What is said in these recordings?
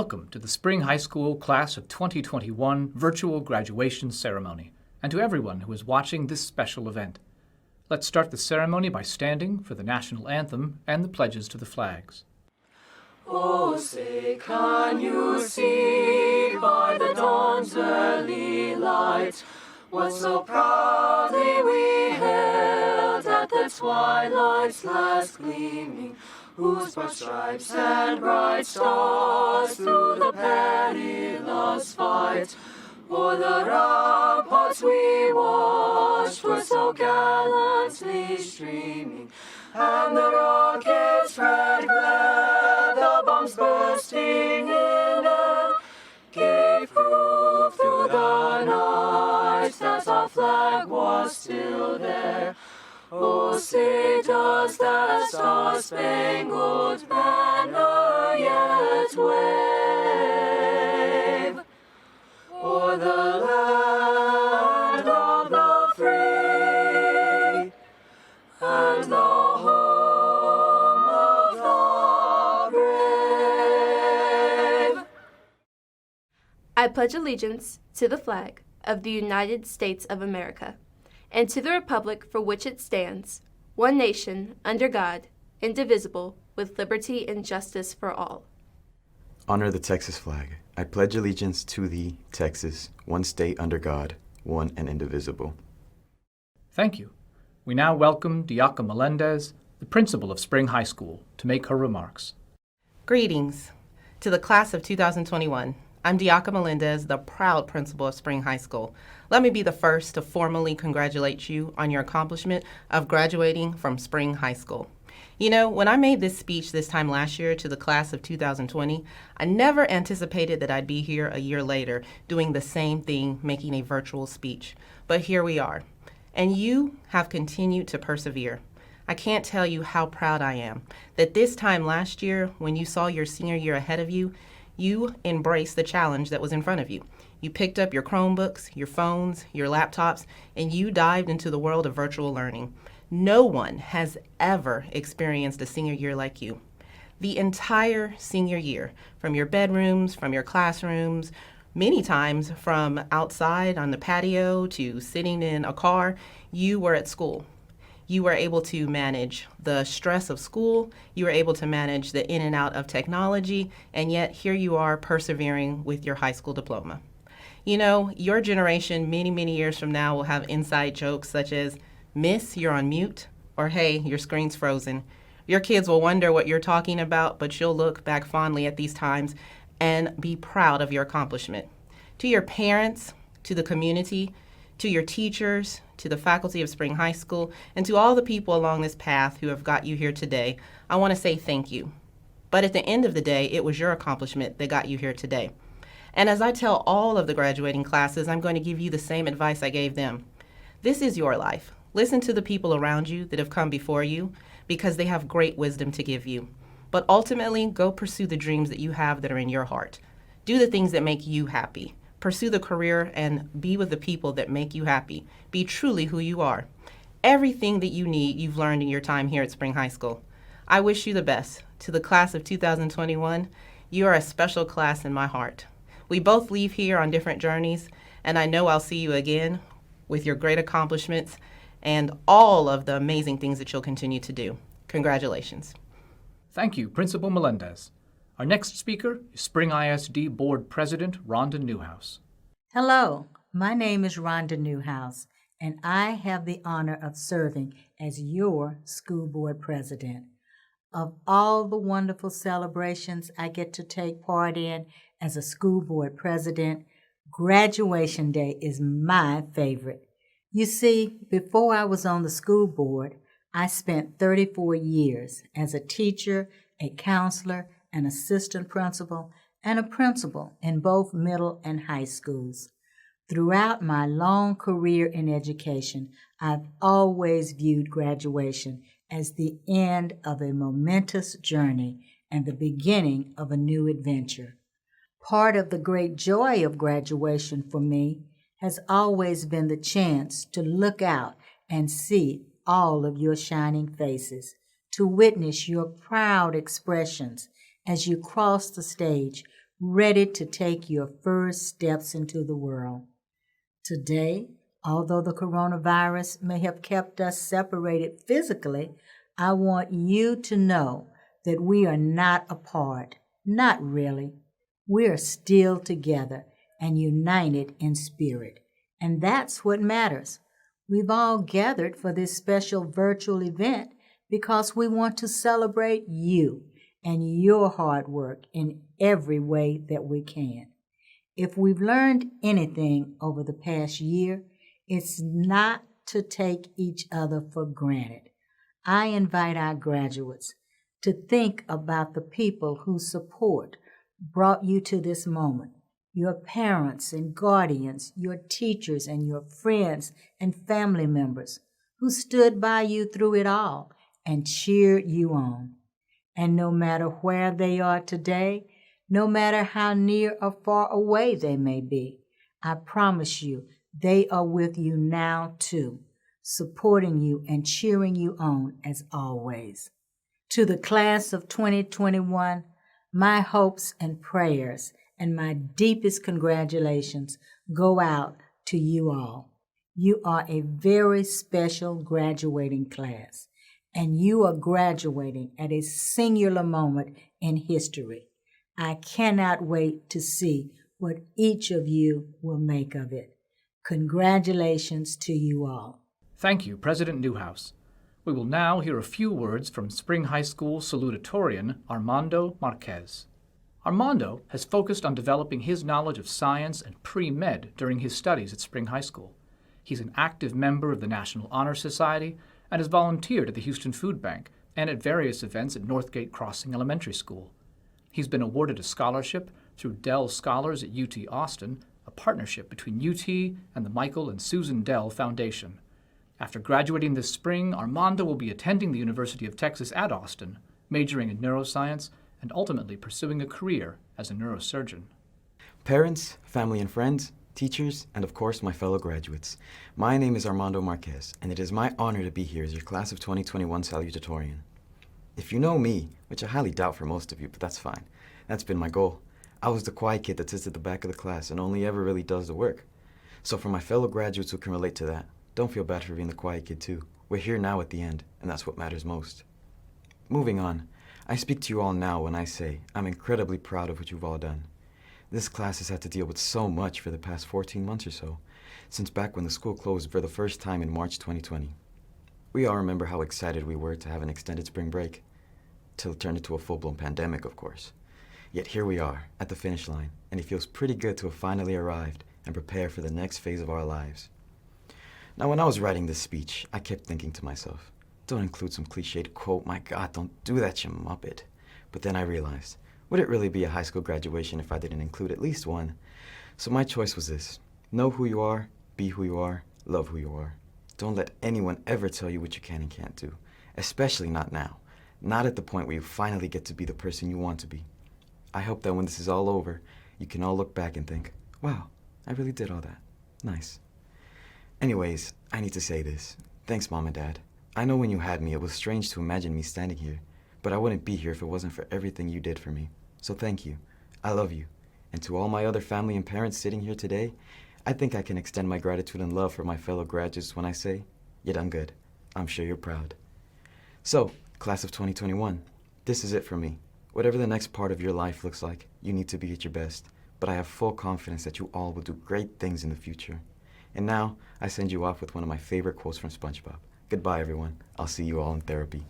Welcome to the Spring High School Class of 2021 virtual graduation ceremony, and to everyone who is watching this special event. Let's start the ceremony by standing for the national anthem and the pledges to the flags. Oh, say, can you see by the dawn's early light what so proudly we hailed at the twilight's last gleaming, whose broad stripes and bright stars through the perilous fight o'er the ramparts we watched were so gallantly streaming, and the rockets' red glare, the bombs bursting in air, gave proof through the night that our flag was still there. Oh, say, does that star-spangled banner yet wave o'er the land of the free and the home of the brave? I pledge allegiance to the flag of the United States of America, and to the republic for which it stands, one nation, under God, indivisible, with liberty and justice for all. Honor the Texas flag. I pledge allegiance to thee, Texas, one state under God, one and indivisible. Thank you. We now welcome Diaca Melendez, the principal of Spring High School, to make her remarks. Greetings to the class of 2021. I'm Diaca Melendez, the proud principal of Spring High School. Let me be the first to formally congratulate you on your accomplishment of graduating from Spring High School. You know, when I made this speech this time last year to the class of 2020, I never anticipated that I'd be here a year later doing the same thing, making a virtual speech. But here we are, and you have continued to persevere. I can't tell you how proud I am that this time last year, when you saw your senior year ahead of you, you embraced the challenge that was in front of you. You picked up your Chromebooks, your phones, your laptops, and you dived into the world of virtual learning. No one has ever experienced a senior year like you. The entire senior year, from your bedrooms, from your classrooms, many times from outside on the patio to sitting in a car, you were at school. You were able to manage the stress of school, you were able to manage the in and out of technology, and yet here you are persevering with your high school diploma. You know, your generation many, many years from now will have inside jokes such as, "Miss, you're on mute," or "Hey, your screen's frozen." Your kids will wonder what you're talking about, but you'll look back fondly at these times and be proud of your accomplishment. To your parents, to the community, to your teachers, to the faculty of Spring High School, and to all the people along this path who have got you here today, I want to say thank you. But at the end of the day, it was your accomplishment that got you here today. And as I tell all of the graduating classes, I'm going to give you the same advice I gave them. This is your life. Listen to the people around you that have come before you because they have great wisdom to give you. But ultimately, go pursue the dreams that you have that are in your heart. Do the things that make you happy. Pursue the career and be with the people that make you happy. Be truly who you are. Everything that you need, you've learned in your time here at Spring High School. I wish you the best. To the class of 2021, you are a special class in my heart. We both leave here on different journeys, and I know I'll see you again with your great accomplishments and all of the amazing things that you'll continue to do. Congratulations. Thank you, Principal Melendez. Our next speaker is Spring ISD Board President Rhonda Newhouse. Hello, my name is Rhonda Newhouse, and I have the honor of serving as your school board president. Of all the wonderful celebrations I get to take part in as a school board president, graduation day is my favorite. You see, before I was on the school board, I spent 34 years as a teacher, a counselor, an assistant principal, and a principal in both middle and high schools. Throughout my long career in education, I've always viewed graduation as the end of a momentous journey and the beginning of a new adventure. Part of the great joy of graduation for me has always been the chance to look out and see all of your shining faces, to witness your proud expressions as you cross the stage, ready to take your first steps into the world. Today, although the coronavirus may have kept us separated physically, I want you to know that we are not apart. Not really. We are still together and united in spirit. And that's what matters. We've all gathered for this special virtual event because we want to celebrate you and your hard work in every way that we can. If we've learned anything over the past year, it's not to take each other for granted. I invite our graduates to think about the people whose support brought you to this moment. Your parents and guardians, your teachers and your friends and family members who stood by you through it all and cheered you on. And no matter where they are today, no matter how near or far away they may be, I promise you they are with you now too, supporting you and cheering you on as always. To the class of 2021, my hopes and prayers and my deepest congratulations go out to you all. You are a very special graduating class, and you are graduating at a singular moment in history. I cannot wait to see what each of you will make of it. Congratulations to you all. Thank you, President Newhouse. We will now hear a few words from Spring High School Salutatorian Armando Marquez. Armando has focused on developing his knowledge of science and pre-med during his studies at Spring High School. He's an active member of the National Honor Society and has volunteered at the Houston Food Bank and at various events at Northgate Crossing Elementary School. He's been awarded a scholarship through Dell Scholars at UT Austin, a partnership between UT and the Michael and Susan Dell Foundation. After graduating this spring, Armando will be attending the University of Texas at Austin, majoring in neuroscience and ultimately pursuing a career as a neurosurgeon. Parents, family and friends, teachers, and of course my fellow graduates. My name is Armando Marquez, and it is my honor to be here as your class of 2021 salutatorian. If you know me, which I highly doubt for most of you, but that's fine. That's been my goal. I was the quiet kid that sits at the back of the class and only ever really does the work. So for my fellow graduates who can relate to that, don't feel bad for being the quiet kid too. We're here now at the end, and that's what matters most. Moving on, I speak to you all now when I say I'm incredibly proud of what you've all done. This class has had to deal with so much for the past 14 months or so, since back when the school closed for the first time in March 2020. We all remember how excited we were to have an extended spring break, till it turned into a full-blown pandemic, of course. Yet here we are, at the finish line, and it feels pretty good to have finally arrived and prepare for the next phase of our lives. Now, when I was writing this speech, I kept thinking to myself, don't include some cliched quote, my God, don't do that, you muppet. But then I realized, would it really be a high school graduation if I didn't include at least one? So my choice was this: know who you are, be who you are, love who you are. Don't let anyone ever tell you what you can and can't do, especially not now, not at the point where you finally get to be the person you want to be. I hope that when this is all over, you can all look back and think, wow, I really did all that. Nice. Anyways, I need to say this. Thanks, Mom and Dad. I know when you had me, it was strange to imagine me standing here, but I wouldn't be here if it wasn't for everything you did for me. So thank you. I love you. And to all my other family and parents sitting here today, I think I can extend my gratitude and love for my fellow graduates when I say, you done good. I'm sure you're proud. So, class of 2021, this is it for me. Whatever the next part of your life looks like, you need to be at your best, but I have full confidence that you all will do great things in the future. And now, I send you off with one of my favorite quotes from SpongeBob. Goodbye, everyone. I'll see you all in therapy.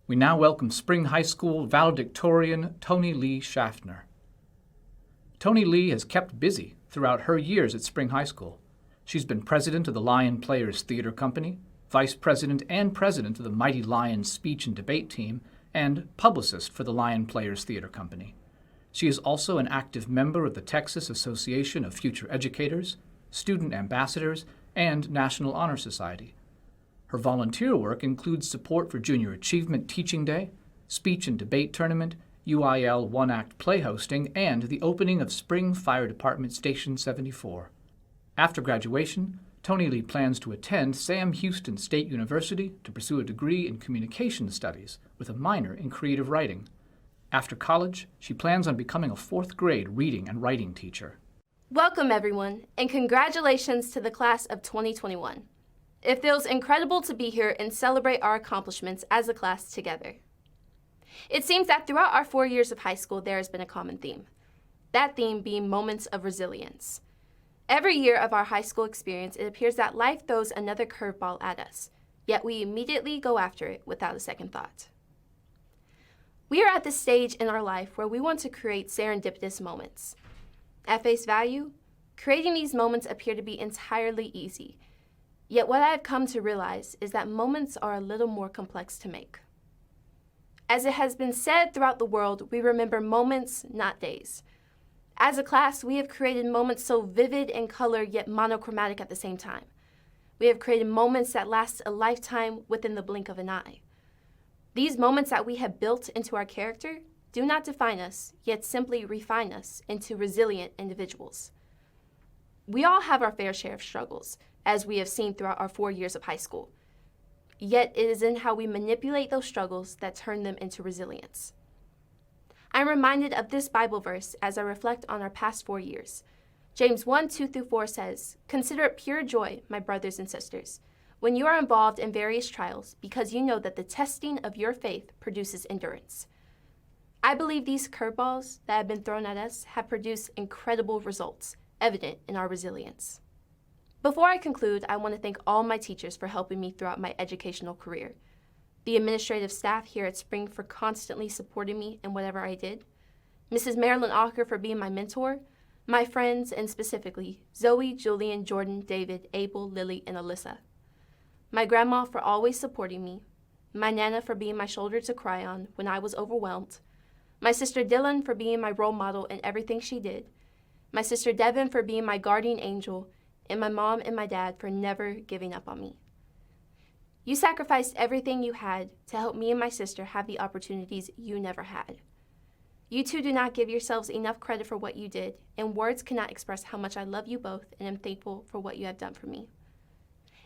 We now welcome Spring High School Valedictorian Tony Lee Schaffner. Tony Lee has kept busy throughout her years at Spring High School. She's been president of the Lion Players Theater Company, vice president and president of the Mighty Lions speech and debate team, and publicist for the Lion Players Theater Company. She is also an active member of the Texas Association of Future Educators, Student Ambassadors, and National Honor Society. Her volunteer work includes support for Junior Achievement Teaching Day, Speech and Debate Tournament, UIL one-act play hosting, and the opening of Spring Fire Department Station 74. After graduation, Tony Lee plans to attend Sam Houston State University to pursue a degree in communication studies with a minor in creative writing. After college, she plans on becoming a 4th grade reading and writing teacher. Welcome, everyone, and congratulations to the class of 2021. It feels incredible to be here and celebrate our accomplishments as a class together. It seems that throughout our 4 years of high school, there has been a common theme. That theme being moments of resilience. Every year of our high school experience, it appears that life throws another curveball at us, yet we immediately go after it without a second thought. We are at the stage in our life where we want to create serendipitous moments. At face value, creating these moments appear to be entirely easy. Yet what I have come to realize is that moments are a little more complex to make. As it has been said throughout the world, we remember moments, not days. As a class, we have created moments so vivid in color yet monochromatic at the same time. We have created moments that last a lifetime within the blink of an eye. These moments that we have built into our character do not define us, yet simply refine us into resilient individuals. We all have our fair share of struggles, as we have seen throughout our 4 years of high school. Yet it is in how we manipulate those struggles that turn them into resilience. I'm reminded of this Bible verse as I reflect on our past 4 years. James 1:2-4 says, "Consider it pure joy, my brothers and sisters, when you are involved in various trials, because you know that the testing of your faith produces endurance." I believe these curveballs that have been thrown at us have produced incredible results, evident in our resilience. Before I conclude, I want to thank all my teachers for helping me throughout my educational career. The administrative staff here at Spring for constantly supporting me in whatever I did, Mrs. Marilyn Ocker for being my mentor, my friends, and specifically Zoe, Julian, Jordan, David, Abel, Lily, and Alyssa. My grandma for always supporting me, my Nana for being my shoulder to cry on when I was overwhelmed, my sister Dylan for being my role model in everything she did, my sister Devin for being my guardian angel, and my mom and my dad for never giving up on me. You sacrificed everything you had to help me and my sister have the opportunities you never had. You two do not give yourselves enough credit for what you did, and words cannot express how much I love you both and am thankful for what you have done for me.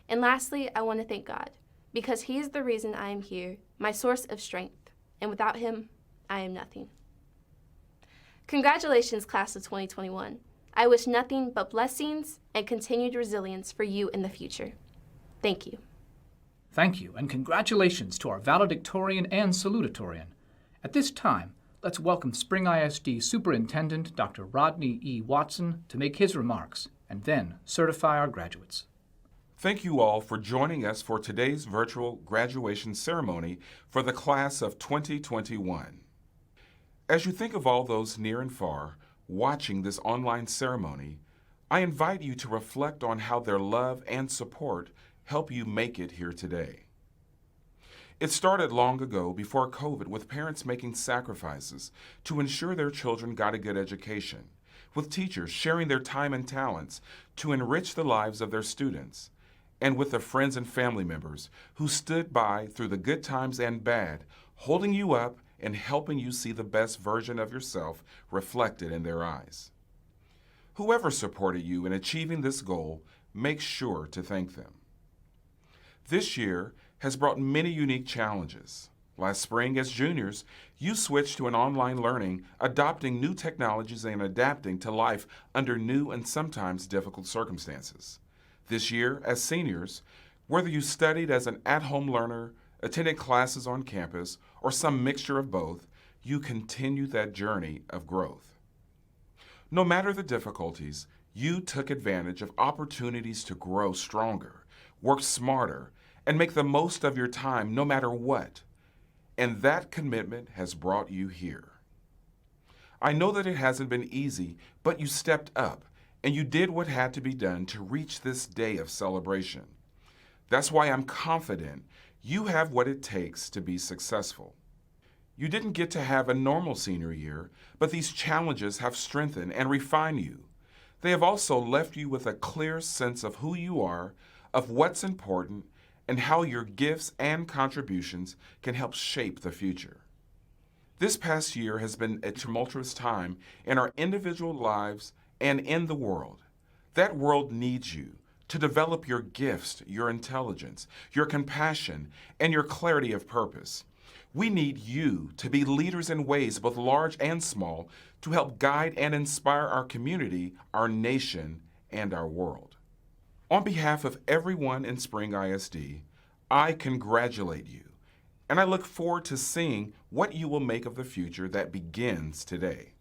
And lastly, I want to thank God, because He is the reason I am here, my source of strength, and without Him, I am nothing. Congratulations, class of 2021. I wish nothing but blessings and continued resilience for you in the future. Thank you. Thank you, and congratulations to our Valedictorian and Salutatorian. At this time, let's welcome Spring ISD Superintendent Dr. Rodney E. Watson to make his remarks, and then certify our graduates. Thank you all for joining us for today's virtual graduation ceremony for the class of 2021. As you think of all those near and far watching this online ceremony, I invite you to reflect on how their love and support help you make it here today. It started long ago before COVID with parents making sacrifices to ensure their children got a good education, with teachers sharing their time and talents to enrich the lives of their students, and with the friends and family members who stood by through the good times and bad, holding you up and helping you see the best version of yourself reflected in their eyes. Whoever supported you in achieving this goal, make sure to thank them. This year has brought many unique challenges. Last spring, as juniors, you switched to an online learning, adopting new technologies and adapting to life under new and sometimes difficult circumstances. This year, as seniors, whether you studied as an at-home learner, attended classes on campus, or some mixture of both, you continue that journey of growth. No matter the difficulties, you took advantage of opportunities to grow stronger, work smarter, and make the most of your time no matter what. And that commitment has brought you here. I know that it hasn't been easy, but you stepped up and you did what had to be done to reach this day of celebration. That's why I'm confident you have what it takes to be successful. You didn't get to have a normal senior year, but these challenges have strengthened and refined you. They have also left you with a clear sense of who you are, of what's important, and how your gifts and contributions can help shape the future. This past year has been a tumultuous time in our individual lives and in the world. That world needs you to develop your gifts, your intelligence, your compassion, and your clarity of purpose. We need you to be leaders in ways both large and small to help guide and inspire our community, our nation, and our world. On behalf of everyone in Spring ISD, I congratulate you, and I look forward to seeing what you will make of the future that begins today.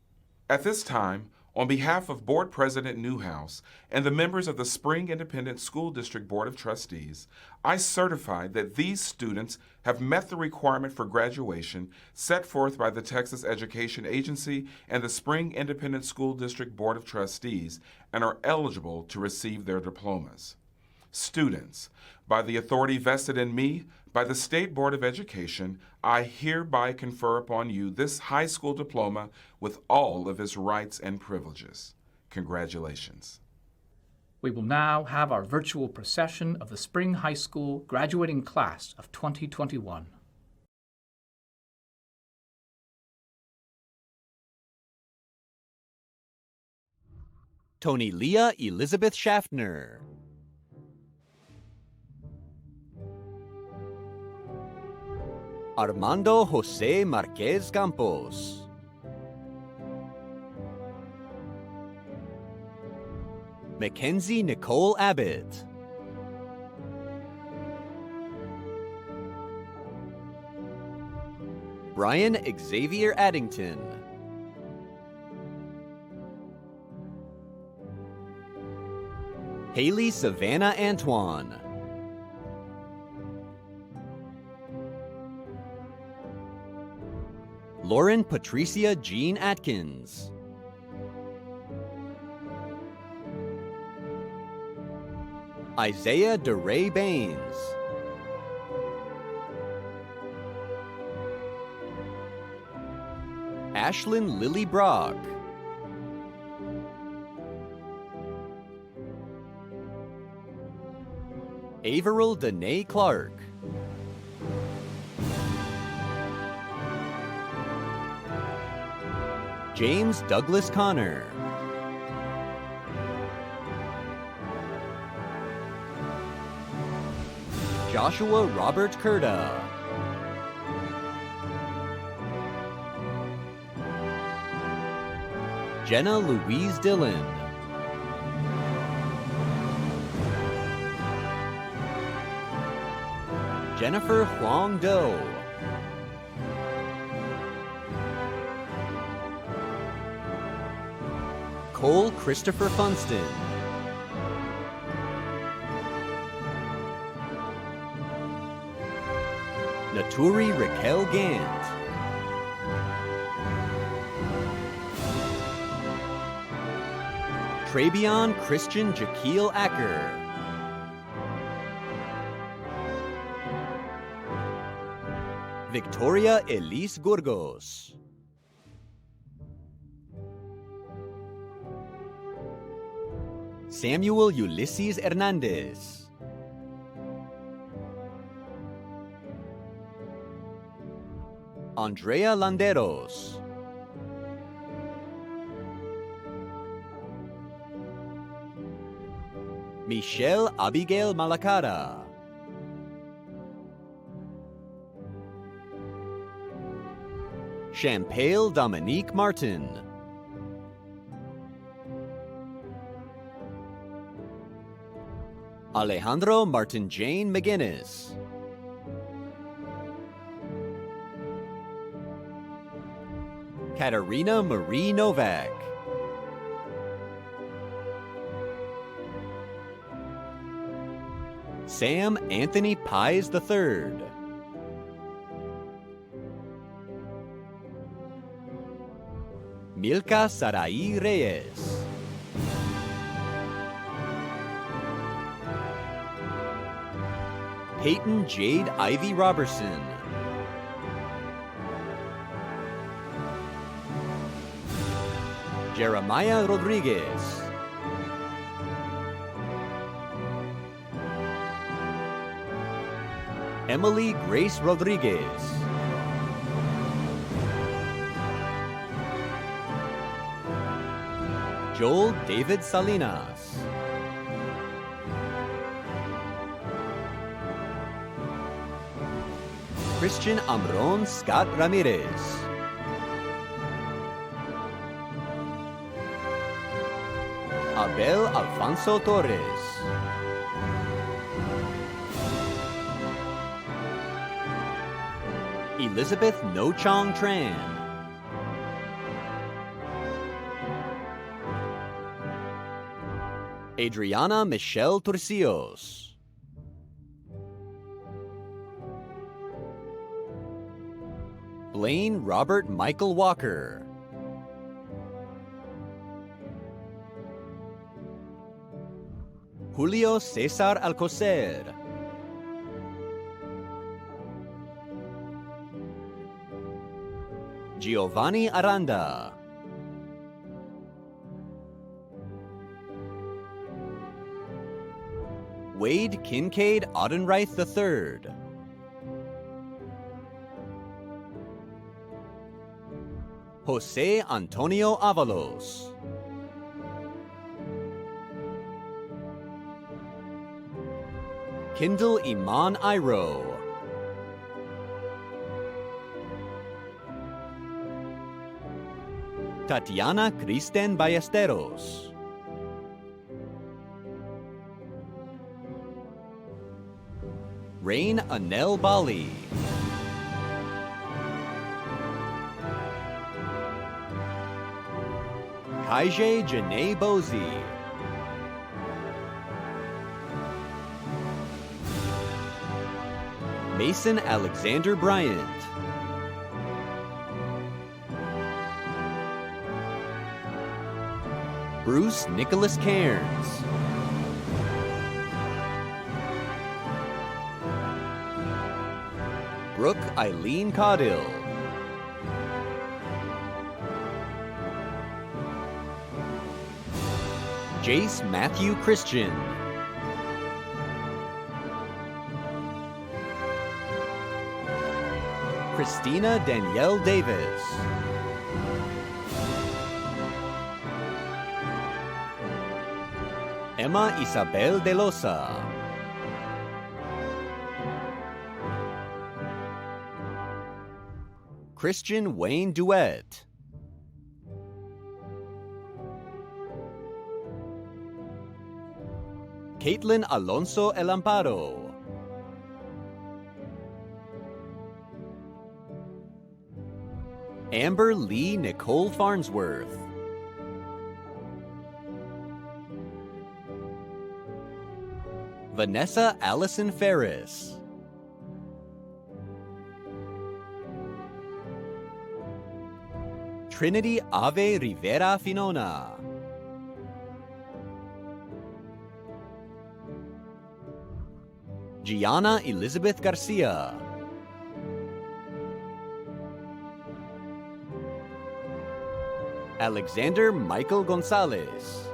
At this time, on behalf of Board President Newhouse and the members of the Spring Independent School District Board of Trustees, I certify that these students have met the requirement for graduation set forth by the Texas Education Agency and the Spring Independent School District Board of Trustees and are eligible to receive their diplomas. Students, by the authority vested in me by the State Board of Education, I hereby confer upon you this high school diploma with all of its rights and privileges. Congratulations. We will now have our virtual procession of the Spring High School graduating class of 2021. Tony Leah Elizabeth Schaffner. Armando Jose Marquez Campos. Mackenzie Nicole Abbott. Brian Xavier Addington. Haley Savannah Antoine. Lauren Patricia Jean Atkins. Isaiah DeRay Baines. Ashlyn Lily Brock. Averill Danae Clark. James Douglas Connor. Joshua Robert Curda. Jenna Louise Dillon. Jennifer Huang Do. Cole Christopher Funston. Naturi Raquel Gant. Trabion Christian Jaquil Acker. Victoria Elise Gorgos. Samuel Ulysses Hernandez. Andrea Landeros. Michelle Abigail Malacara. Champale Dominique Martin. Alejandro Martin Jane McGinnis. Katarina Marie Novak. Sam Anthony Pies III. Milka Sarai Reyes. Peyton Jade Ivy Robertson. Jeremiah Rodriguez. Emily Grace Rodriguez. Joel David Salinas. Christian Amron Scott Ramirez. Abel Alfonso Torres. Elizabeth No Chong Tran. Adriana Michelle Turcios. Blaine Robert Michael Walker. Julio Cesar Alcocer. Giovanni Aranda. Wade Kincaid Audenreith III. Jose Antonio Avalos. Kindle Iman Iro. Tatiana Kristen Ballesteros. Rain Anel Bali. Kaije Janae Bozy. Mason Alexander Bryant. Bruce Nicholas Cairns. Brooke Eileen Caudill. Jace Matthew Christian. Christina Danielle Davis. Emma Isabel De Losa. Christian Wayne Duet. Caitlin Alonso El Amparo. Amber Lee Nicole Farnsworth. Vanessa Allison Ferris. Trinity Ave Rivera Finona. Gianna Elizabeth Garcia. Alexander Michael Gonzalez.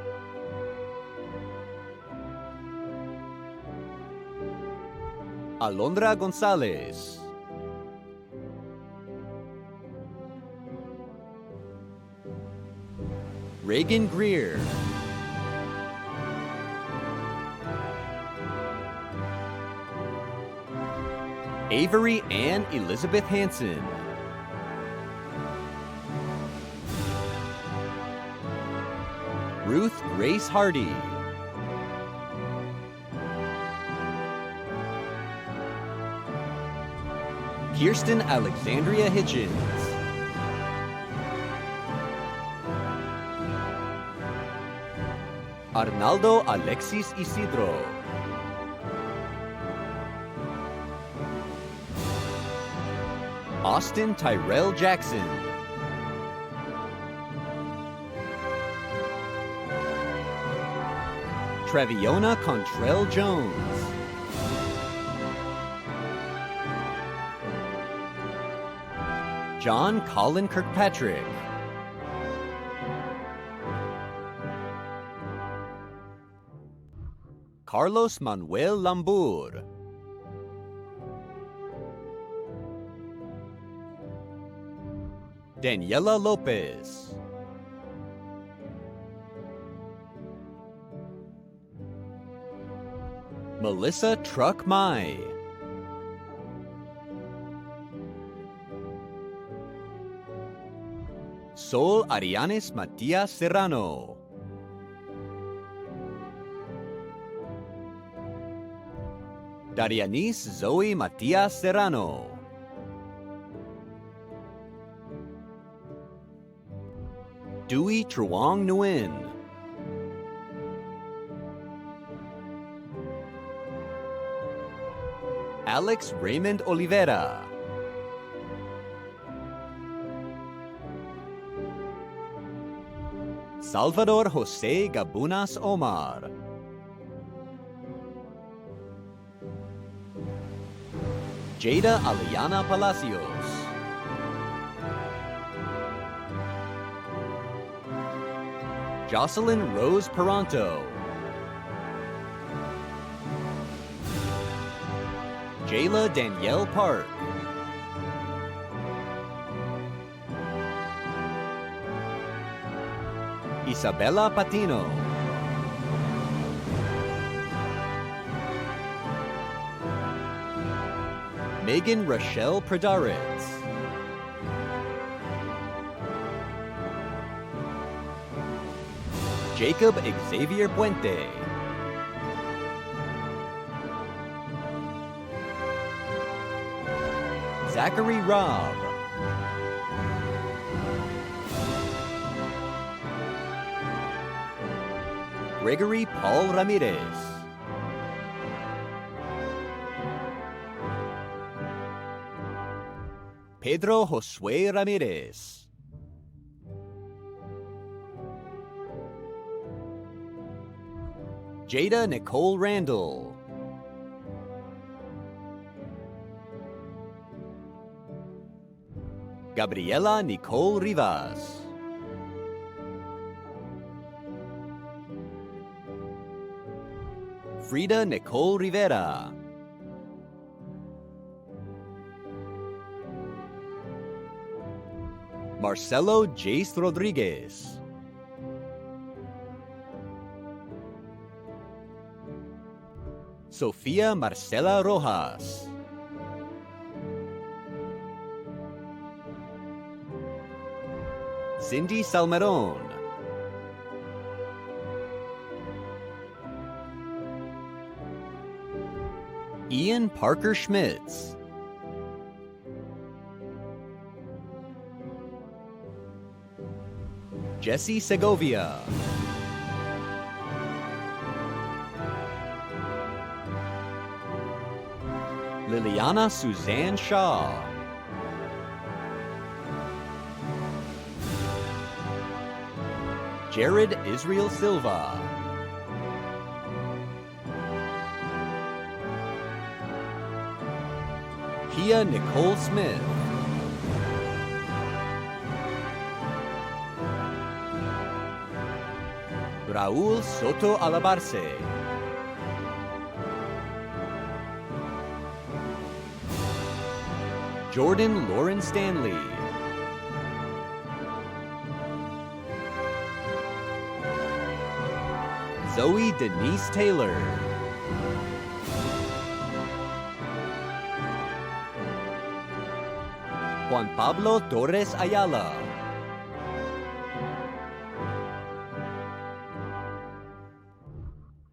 Alondra Gonzalez. Reagan Greer. Avery Ann Elizabeth Hanson. Ruth Grace Hardy. Kirsten Alexandria Hitchens. Arnaldo Alexis Isidro. Austin Tyrell Jackson. Treviona Contrell Jones. John Colin Kirkpatrick. Carlos Manuel Lambur. Daniela Lopez. Melissa Truck Mai. Sol Arianes Matias Serrano. Darianis Zoe Matias Serrano. Dewey Truong Nguyen. Alex Raymond Oliveira. Salvador Jose Gabunas Omar. Jada Aliana Palacios. Jocelyn Rose Peranto. Jayla Danielle Park. Isabella Patino. Megan Rochelle Pradaritz. Jacob Xavier Puente. Zachary Robb. Gregory Paul Ramirez. Pedro Josue Ramirez. Jada Nicole Randall. Gabriela Nicole Rivas. Frida Nicole Rivera. Marcelo Jace Rodriguez. Sofia Marcela Rojas. Cindy Salmeron. Ian Parker Schmitz. Jesse Segovia. Liliana Suzanne Shaw. Jared Israel Silva. Kia Nicole Smith. Raul Soto Alabarce. Jordan Lauren Stanley. Zoe Denise Taylor. Juan Pablo Torres Ayala.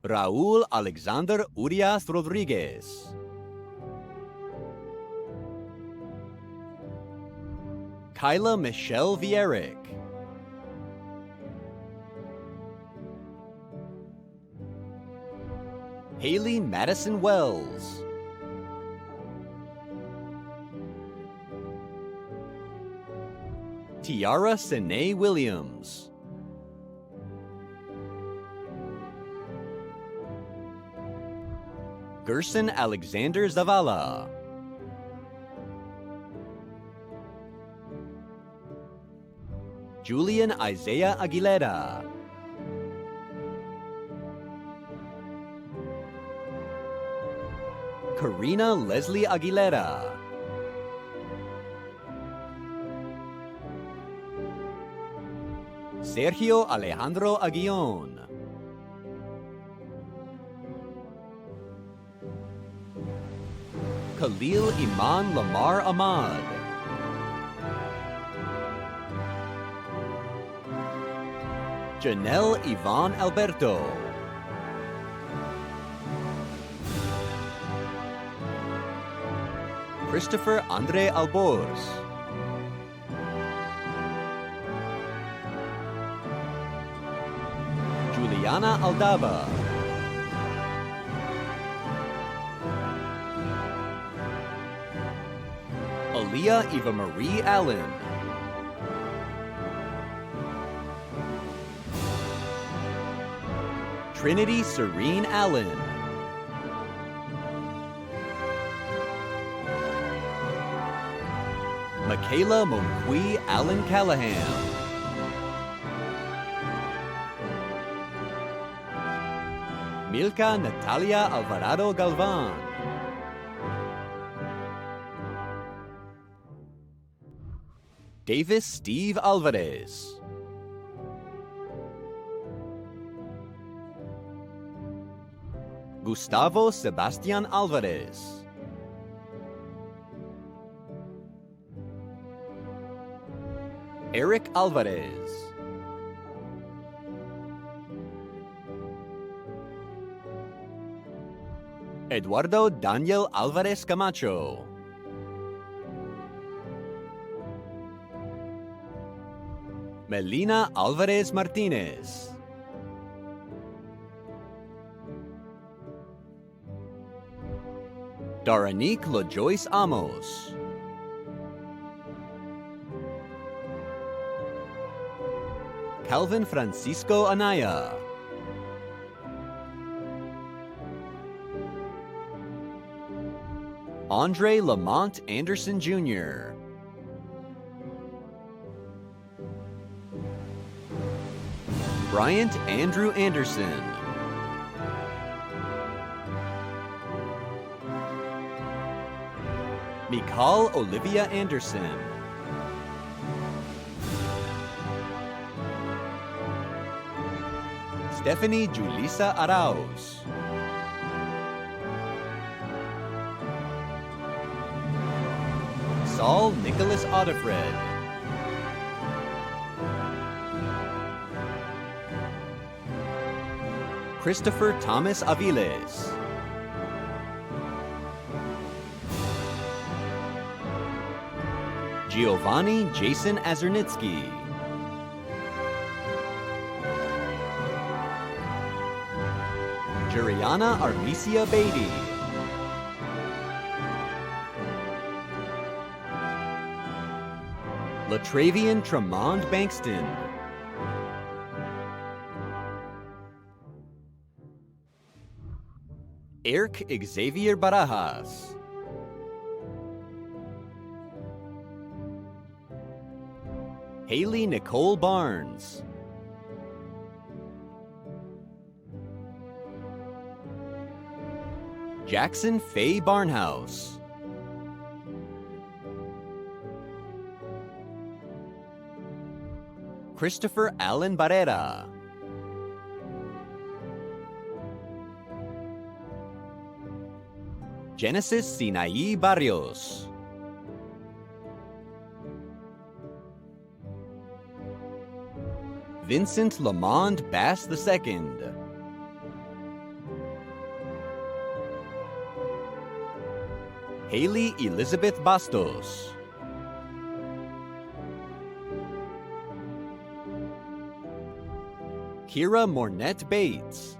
Raul Alexander Urias Rodriguez. Kyla Michelle Vierick. Haley Madison Wells. Tiara Sine Williams. Gerson Alexander Zavala. Julian Isaiah Aguilera. Karina Leslie Aguilera. Sergio Alejandro Aguillon. Khalil Iman Lamar Ahmad. Janelle Ivan Alberto. Christopher Andre Albors. Juliana Aldaba. Aaliyah Eva Marie Allen. Trinity Serene Allen. Michaela Monqui Allen Callahan. Milka Natalia Alvarado Galvan. Davis Steve Alvarez. Gustavo Sebastian Alvarez. Eric Alvarez. Eduardo Daniel Alvarez Camacho. Melina Alvarez Martinez. Daranique LaJoyce Amos. Calvin Francisco Anaya. Andre Lamont Anderson Jr. Bryant Andrew Anderson. Mikal Olivia Anderson. Stephanie Julissa Arauz. Saul Nicholas Otterfred. Christopher Thomas Aviles. Giovanni Jason Azernitsky. Juriana Armisia Beatty. Latravian Tremond Bankston. Eric Xavier Barajas. Haley Nicole Barnes. Jackson Faye Barnhouse. Christopher Allen Barrera. Genesis Sinaí Barrios. Vincent Lamond Bass II. Haley Elizabeth Bastos. Kira Mornette Bates.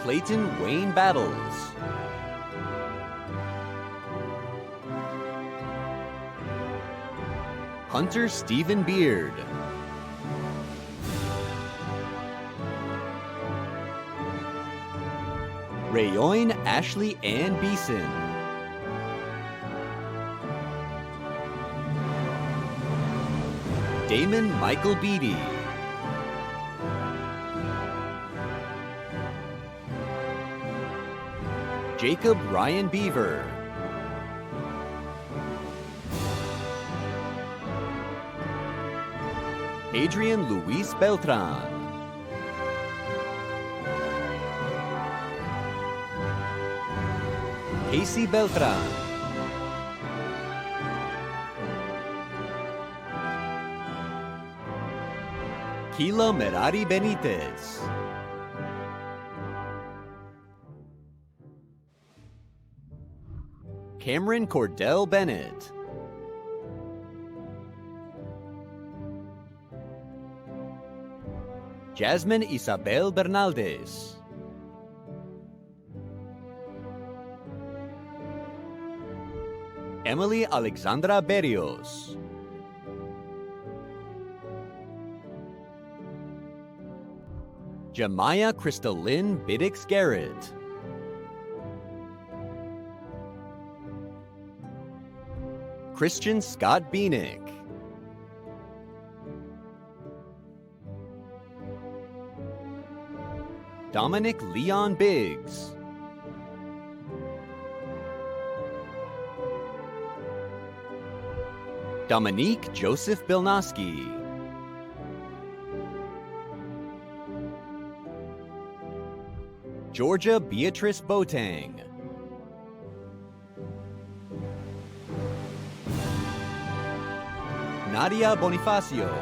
Clayton Wayne Battles. Hunter Stephen Beard. Rayoin Ashley Ann Beeson. Damon Michael Beatty. Jacob Ryan Beaver. Adrian Luis Beltran. Casey Beltran. Hila Merari Benitez. Cameron Cordell Bennett. Jasmine Isabel Bernaldez. Emily Alexandra Berrios. Jemiah Crystalyn Biddix Garrett. Christian Scott Beanick. Dominic Leon Biggs. Dominique Joseph Bilnoski. Georgia Beatrice Boateng. Nadia Bonifacio.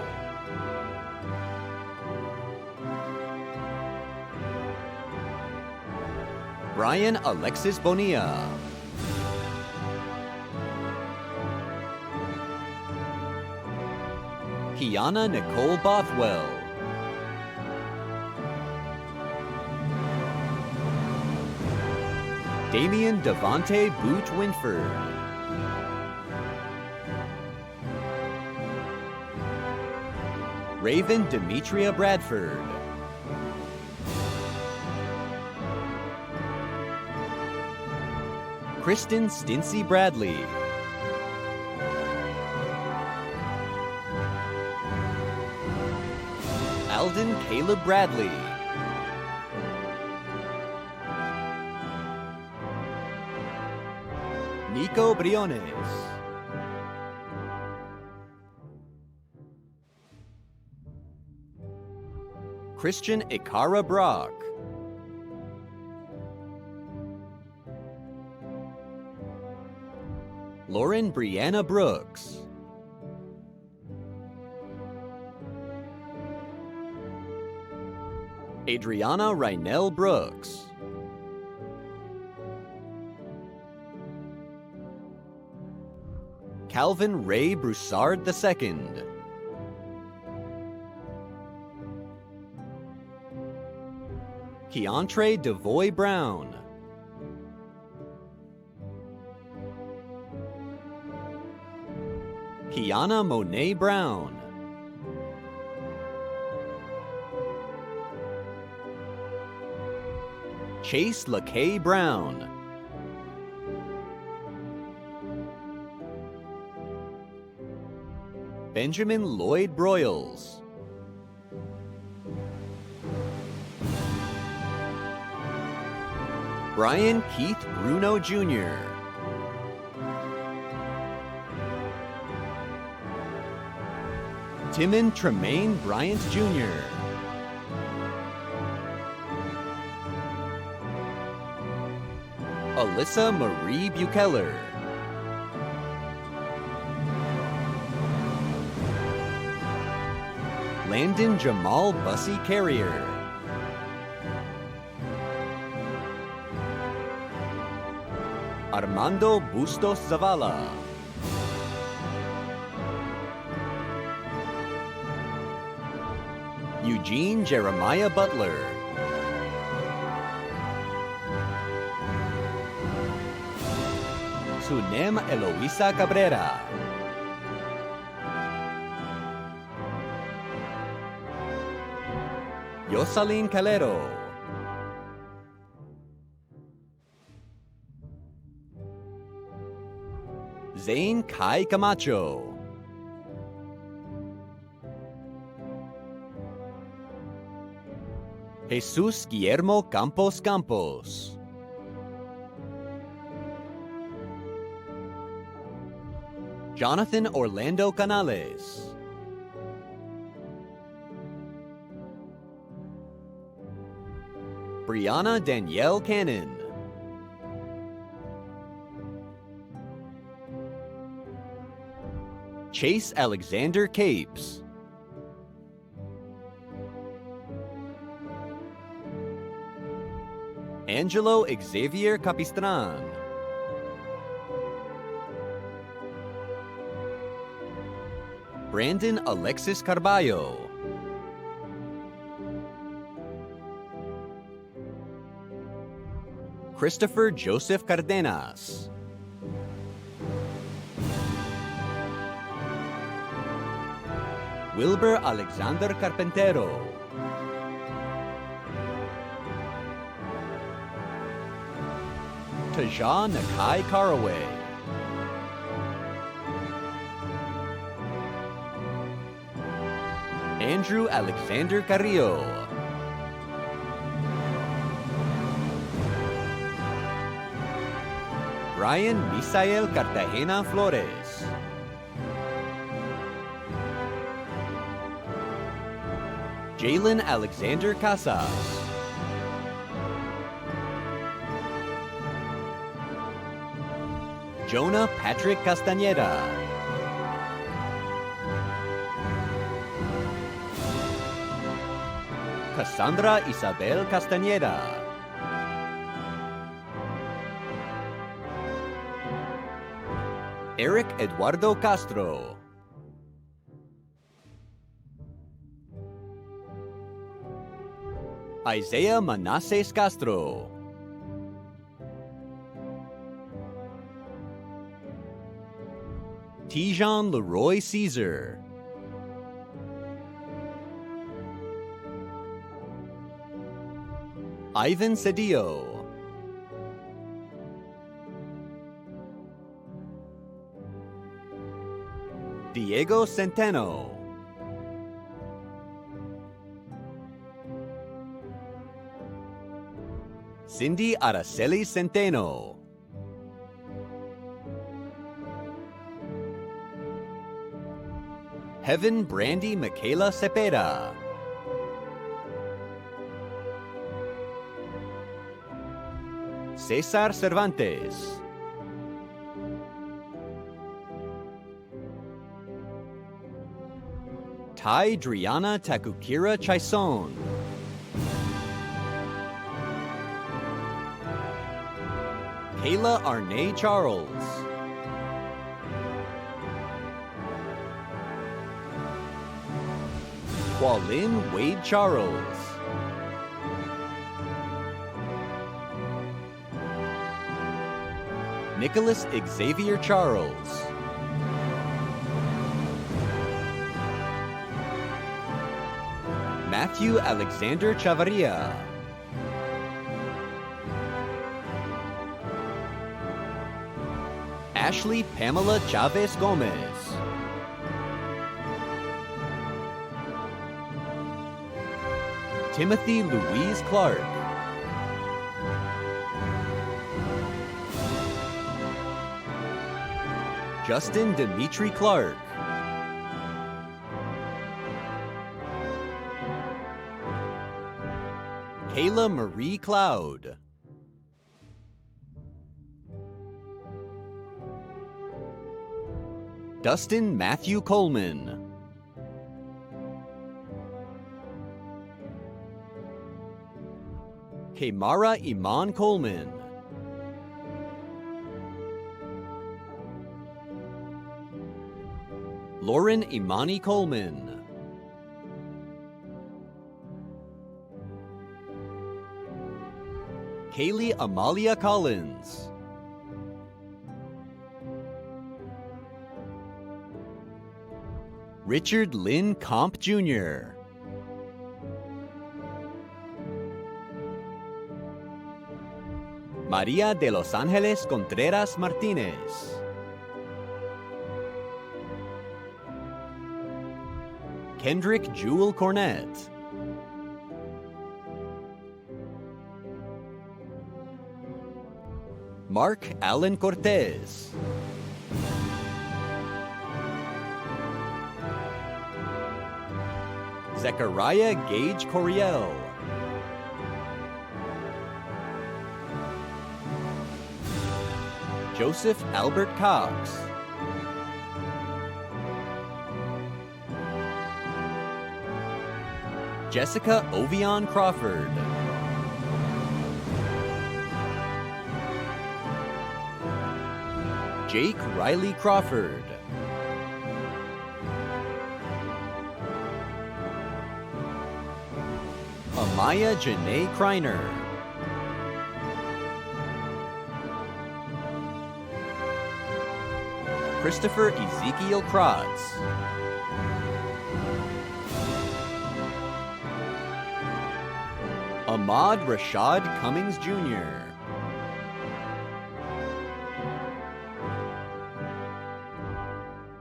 Brian Alexis Bonilla. Kiana Nicole Bothwell. Damian Devontae Boot Winford. Raven Demetria Bradford. Kristen Stincy Bradley. Alden Caleb Bradley. Nico Briones. Christian Ikara Brock. Lauren Brianna Brooks. Adriana Rynell Brooks. Calvin Ray Broussard II. Keontre Devoy Brown. Kiana Monet Brown. Chase LaKay Brown. Benjamin Lloyd Broyles. Brian Keith Bruno Jr. Timon Tremaine Bryant Jr. Alyssa Marie Bukeller. Landon Jamal Bussy Carrier. Armando Bustos Zavala. Eugene Jeremiah Butler. Sunem Eloisa Cabrera. Yosalin Calero. Zane Kai Camacho. Jesus Guillermo Campos Campos. Jonathan Orlando Canales. Brianna Danielle Cannon. Chase Alexander Capes. Angelo Xavier Capistran. Brandon Alexis Carballo. Christopher Joseph Cardenas. Wilbur Alexander Carpentero. Taja Nakai Caraway. Andrew Alexander Carrillo. Brian Misael Cartagena Flores. Jalen Alexander Casas. Jonah Patrick Castañeda. Cassandra Isabel Castañeda. Eric Eduardo Castro. Isaiah Manases Castro. Tijan Leroy Caesar. Ivan Cedillo. Diego Centeno. Cindy Araceli Centeno. Heaven Brandy Michaela Cepeda. Cesar Cervantes. Ty Driana Takukira Chaison. Kayla Arnay Charles. Qualin Wade Charles. Nicholas Xavier Charles. Matthew Alexander Chavarria. Ashley Pamela Chavez Gomez. Timothy Louise Clark. Justin Dimitri Clark. Kayla Marie Cloud. Dustin Matthew Coleman. Kamara Iman Coleman. Lauren Imani Coleman. Kaylee Amalia Collins. Richard Lynn Comp Jr. Maria de Los Angeles Contreras Martinez. Kendrick Jewel Cornett. Mark Allen Cortez. Zechariah Gage Coriel. Joseph Albert Cox. Jessica Ovion Crawford. Jake Riley Crawford. Amaya Janae Kreiner. Christopher Ezekiel Kratz. Ahmad Rashad Cummings Jr.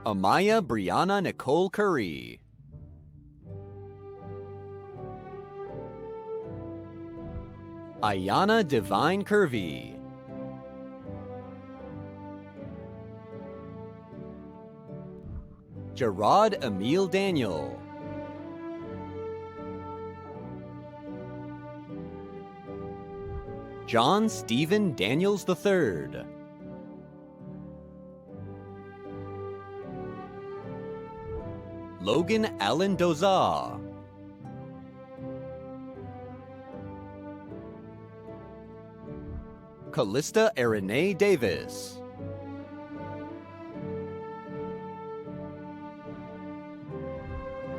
Amaya Brianna Nicole Curry. Ayana Divine Curvy. Gerard Emil Daniel. John Stephen Daniels III. Logan Allen Dozar. Callista Arenee Davis.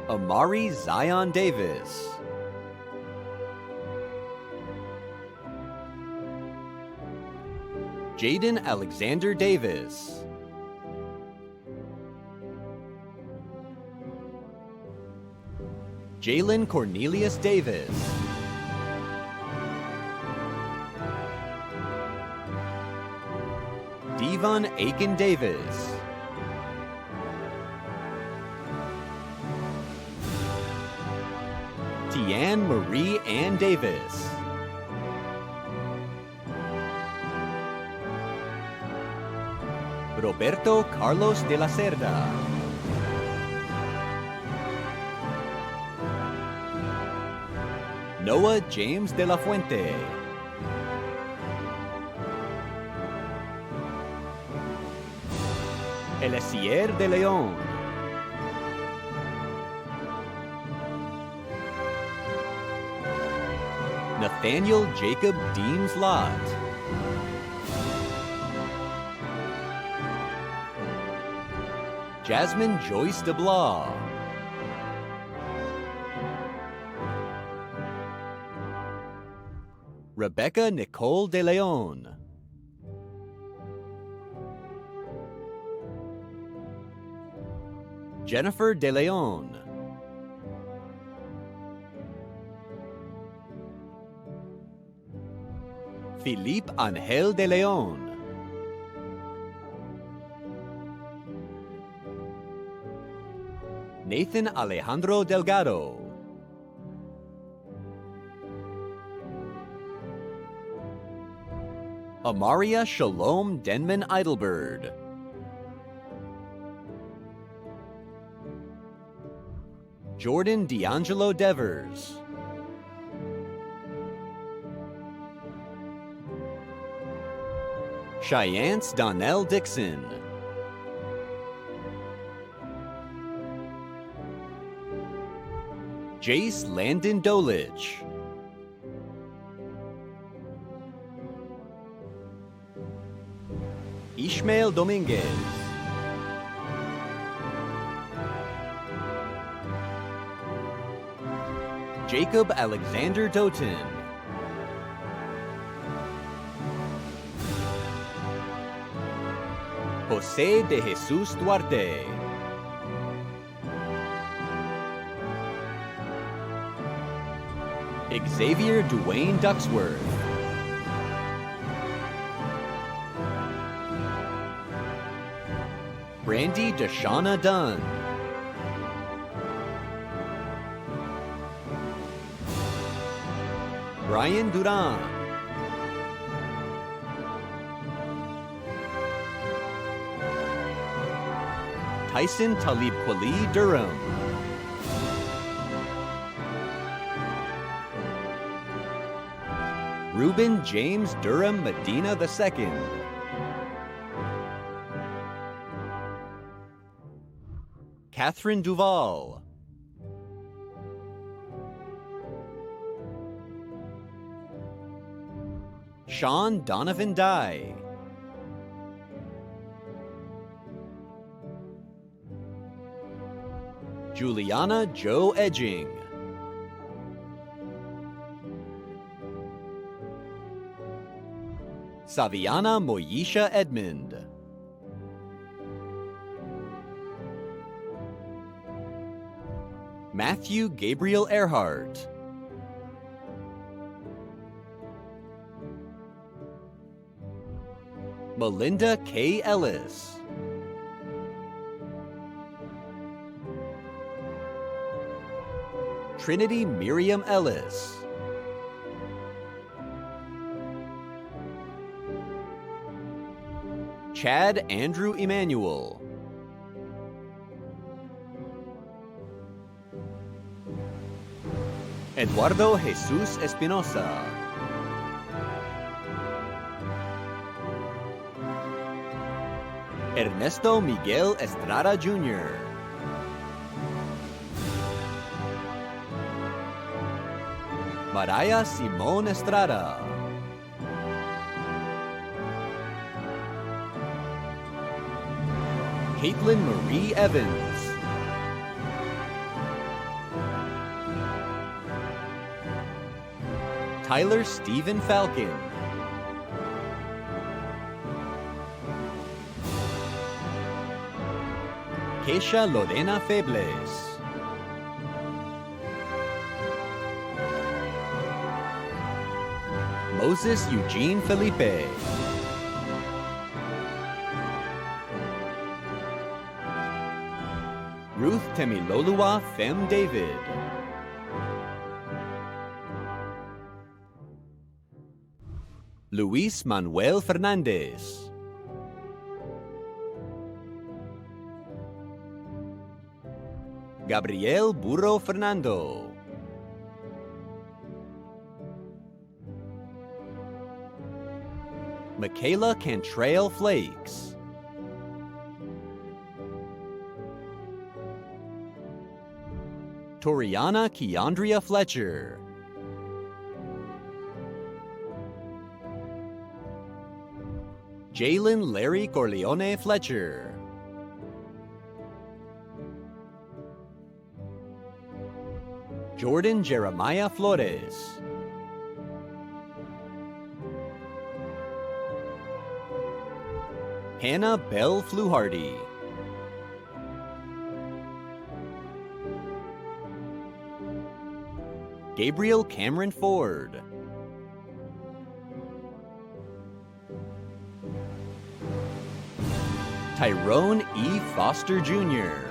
Amari Zion Davis. Jaden Alexander Davis. Jalen Cornelius Davis. Devon Aiken Davis. Tianne Marie Ann Davis. Roberto Carlos de la Cerda. Noah James de la Fuente. Eliezer de León. Nathaniel Jacob Deems Lott. Jasmine Joyce DeBlaw. Rebecca Nicole De Leon. Jennifer De Leon. Philippe Angel De Leon. Nathan Alejandro Delgado. Amaria Shalom Denman Eidelberg. Jordan D'Angelo Devers. Cheyenne's Donnell Dixon. Jace Landon Dolich. Ishmael Dominguez. Jacob Alexander Doughton. Jose de Jesus Duarte. Xavier Dwayne Ducksworth. Brandy Deshauna Dunn. Brian Duran. Tyson Talib Kweli Durham. Reuben James Durham Medina II. Catherine Duval. Sean Donovan Dye. Juliana Jo Edging. Saviana Moyisha Edmond. Matthew Gabriel Earhart. Melinda K. Ellis. Trinity Miriam Ellis. Chad Andrew Emanuel. Eduardo Jesus Espinosa. Ernesto Miguel Estrada Jr. Mariah Simone Estrada. Caitlin Marie Evans. Tyler Stephen Falcon. Keisha Lorena Febles. Moses Eugene Felipe. Ruth Temilolua Fem David. Luis Manuel Fernandez. Gabriel Burro Fernando. Michaela Cantrell Flakes. Toriana Keandria Fletcher. Jalen Larry Corleone Fletcher. Jordan Jeremiah Flores. Hannah Bell Fluharty. Gabriel Cameron Ford. Tyrone E. Foster Jr.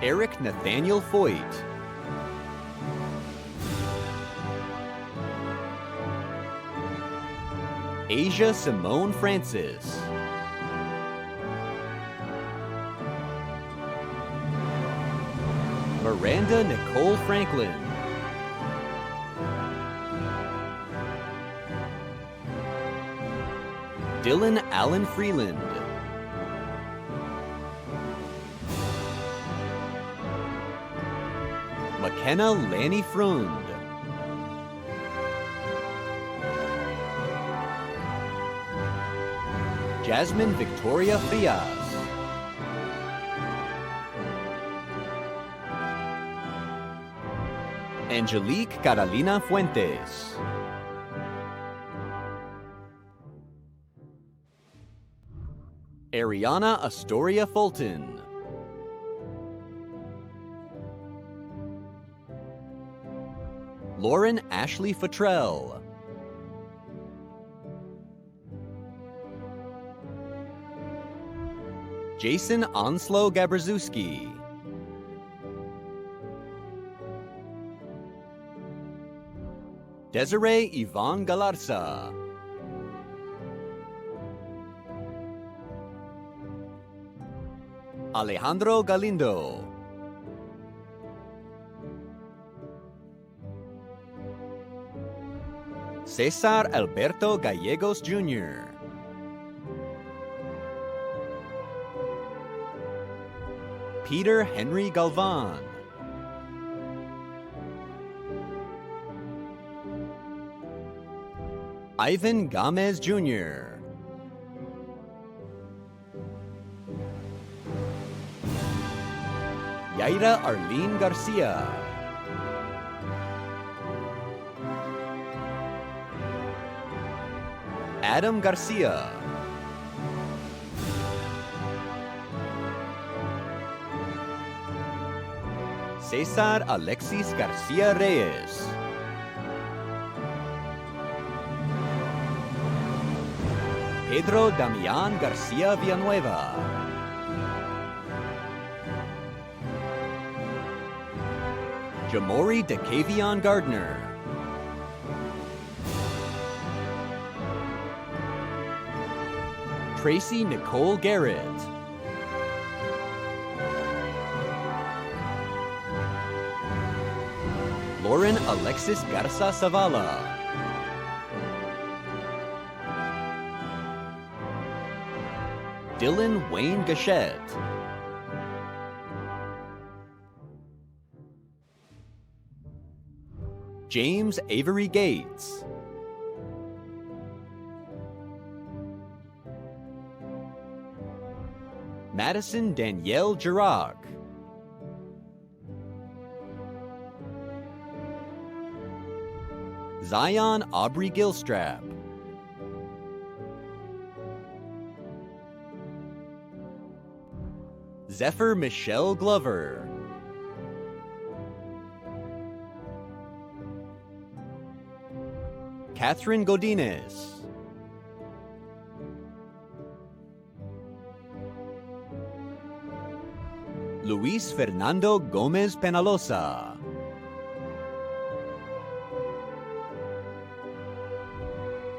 Eric Nathaniel Foyt. Asia Simone Francis. Miranda Nicole Franklin. Dylan Allen Freeland. McKenna Lanny Frund. Jasmine Victoria Frias. Angelique Carolina Fuentes. Ariana Astoria Fulton. Lauren Ashley Futrell. Jason Onslow Gabrzeski. Desiree Yvonne Galarza. Alejandro Galindo. Cesar Alberto Gallegos Jr. Peter Henry Galvan. Ivan Gomez Jr. Yaira Arlene Garcia. Adam Garcia. Cesar Alexis Garcia Reyes. Pedro Damian Garcia Villanueva. Jamori DeCavion Gardner. Tracy Nicole Garrett. Lauren Alexis Garza Zavala. Dylan Wayne Gachette. James Avery Gates. Madison Danielle Girac. Zion Aubrey Gilstrap. Zephyr Michelle Glover. Catherine Godinez. Luis Fernando Gomez Penalosa.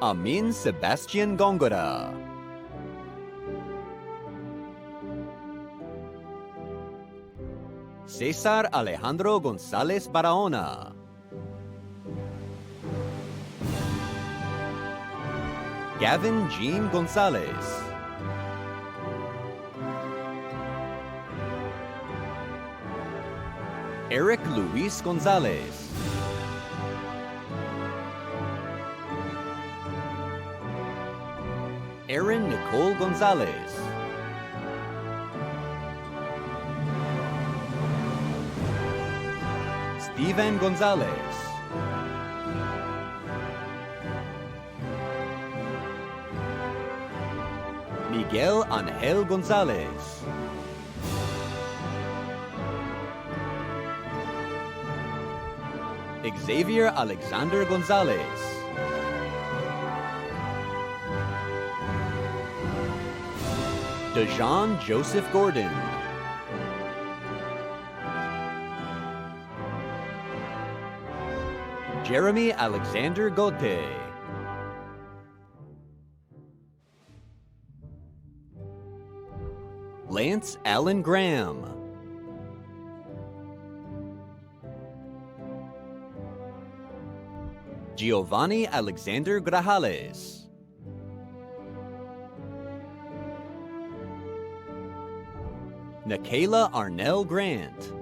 Amin Sebastian Gongora. Cesar Alejandro González Barahona. Gavin Jean Gonzalez. Eric Luis Gonzalez. Erin Nicole Gonzalez. Steven Gonzalez. Miguel Angel Gonzalez. Xavier Alexander Gonzalez. Dejan Joseph Gordon. Jeremy Alexander Gote. Lance Allen Graham. Giovanni Alexander Grajales. Nikayla Arnell Grant.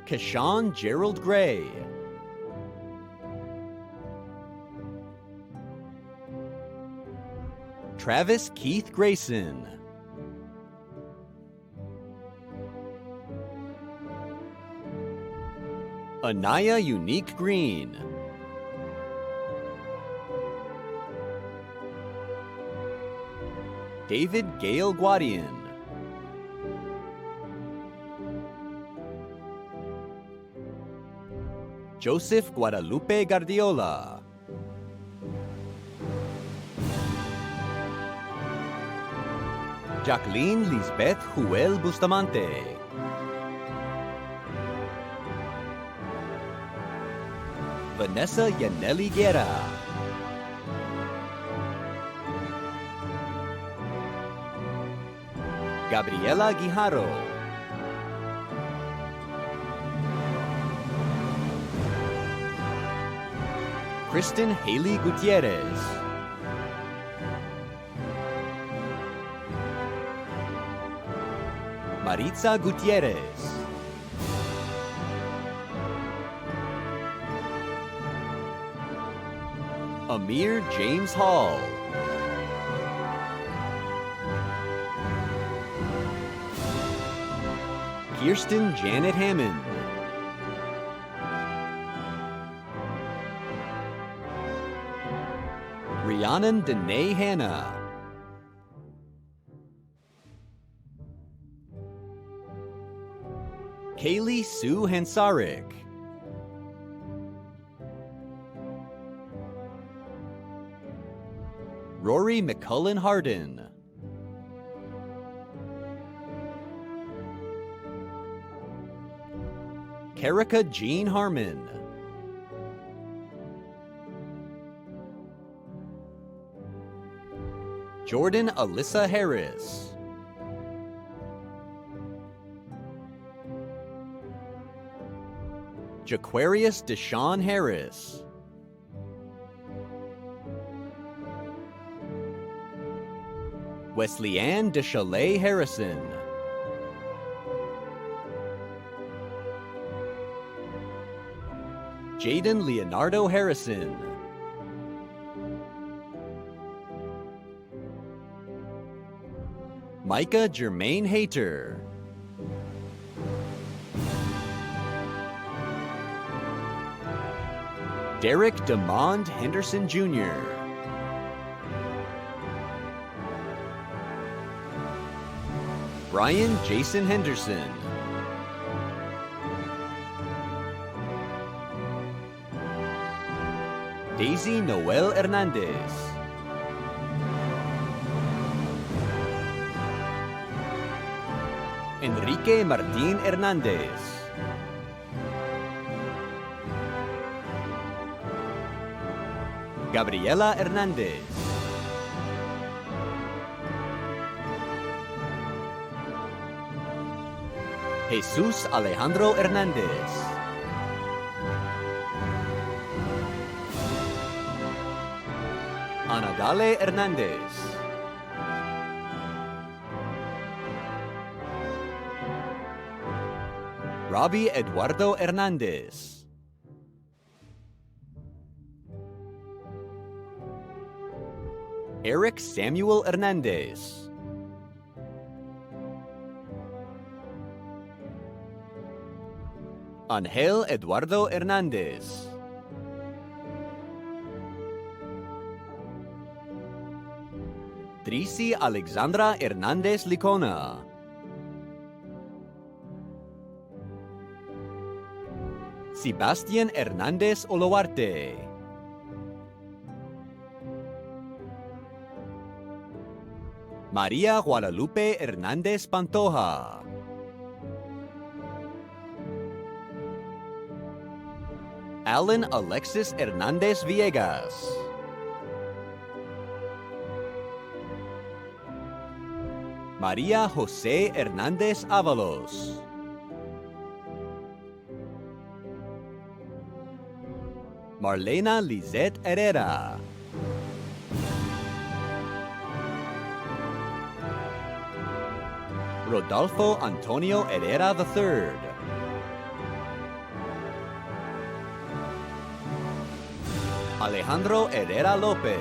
Kashawn Gerald Gray. Travis Keith Grayson. Anaya Unique Green. David Gale Guadian. Joseph Guadalupe Guardiola. Jacqueline Lisbeth Juel Bustamante. Vanessa Yaneli Guerra. Gabriela Guijaro. Kristen Haley Gutierrez. Maritza Gutierrez. Amir James Hall. Kirsten Janet Hammond. Rhiannon Danae Hanna. Kaylee Sue Hansarik. Rory McCullen Harden. Karika Jean Harmon. Jordan Alyssa Harris. Jaquarius Deshaun Harris. Wesley-Ann DeChalais Harrison. Jaden Leonardo Harrison. Micah Jermaine Hayter. Derek DeMond Henderson Jr. Brian Jason Henderson. Daisy Noel Hernandez. Enrique Martin Hernandez. Gabriela Hernandez. Jesus Alejandro Hernandez. Anagale Hernandez. Robbie Eduardo Hernandez. Eric Samuel Hernandez. Angel Eduardo Hernandez. Trisi Alexandra Hernandez Licona. Sebastian Hernandez Oloarte. María Guadalupe Hernández Pantoja. Alan Alexis Hernandez Villegas. María José Hernández Ábalos. Marlena Lizette Herrera. Rodolfo Antonio Herrera III. Alejandro Herrera Lopez.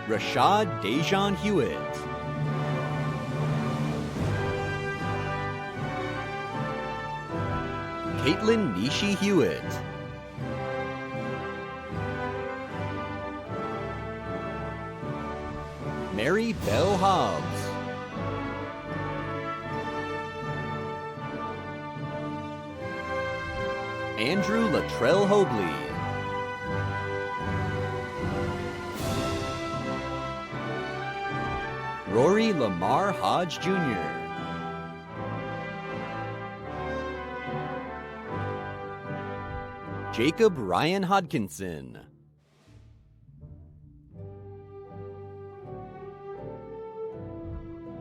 Rashad Dejan Hewitt. Caitlin Nishi Hewitt. Mary Bell Hobbs. Andrew Latrell Hobley. Rory Lamar Hodge Jr. Jacob Ryan Hodkinson.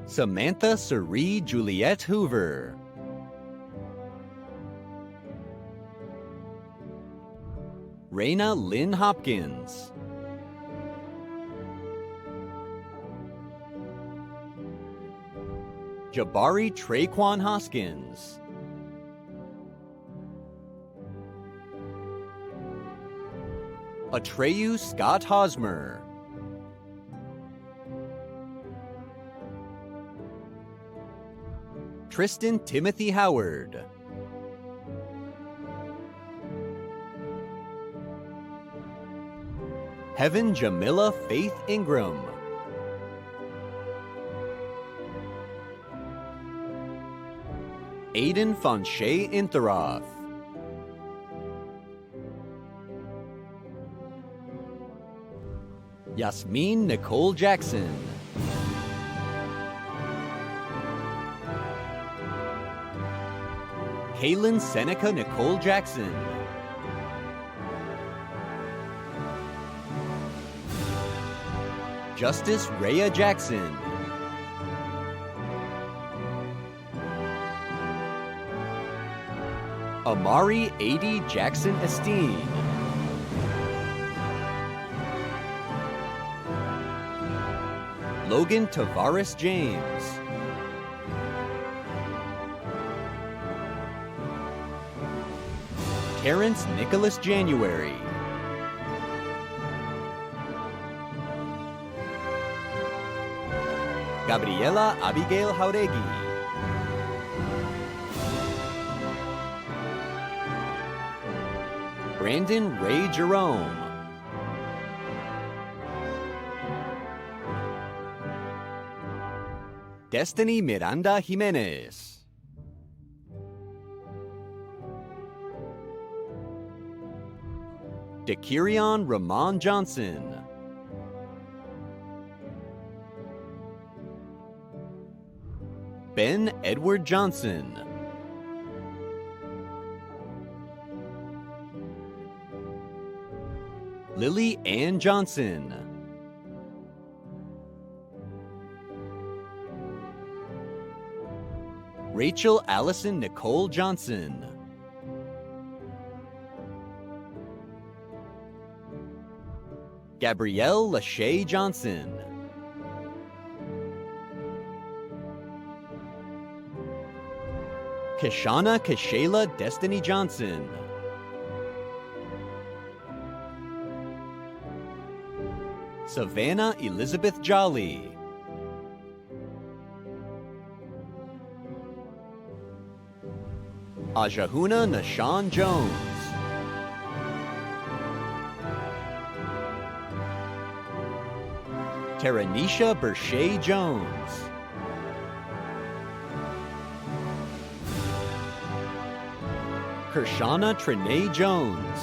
Samantha Cerie Juliette Hoover. Raina Lynn Hopkins. Jabari Traquan Hoskins. Atreyu Scott Hosmer. Tristan Timothy Howard. Heaven Jamila Faith Ingram. Aiden Fonshay Intheroth. Yasmin Nicole Jackson. Kaylin Seneca Nicole Jackson. Justice Rhea Jackson. Amari A.D. Jackson Esteen. Logan Tavares James. Terrence Nicholas January. Gabriela Abigail Jauregui. Brandon Ray Jerome. Destiny Miranda Jimenez. Dekirion Ramon Johnson. Ben Edward Johnson. Lily Ann Johnson. Rachel Allison Nicole Johnson. Gabrielle Lachey Johnson. Kishana Kashayla Destiny Johnson. Savannah Elizabeth Jolly. Ajahuna Nashawn Jones. Taranisha Bershay Jones. Kershana Trinae Jones.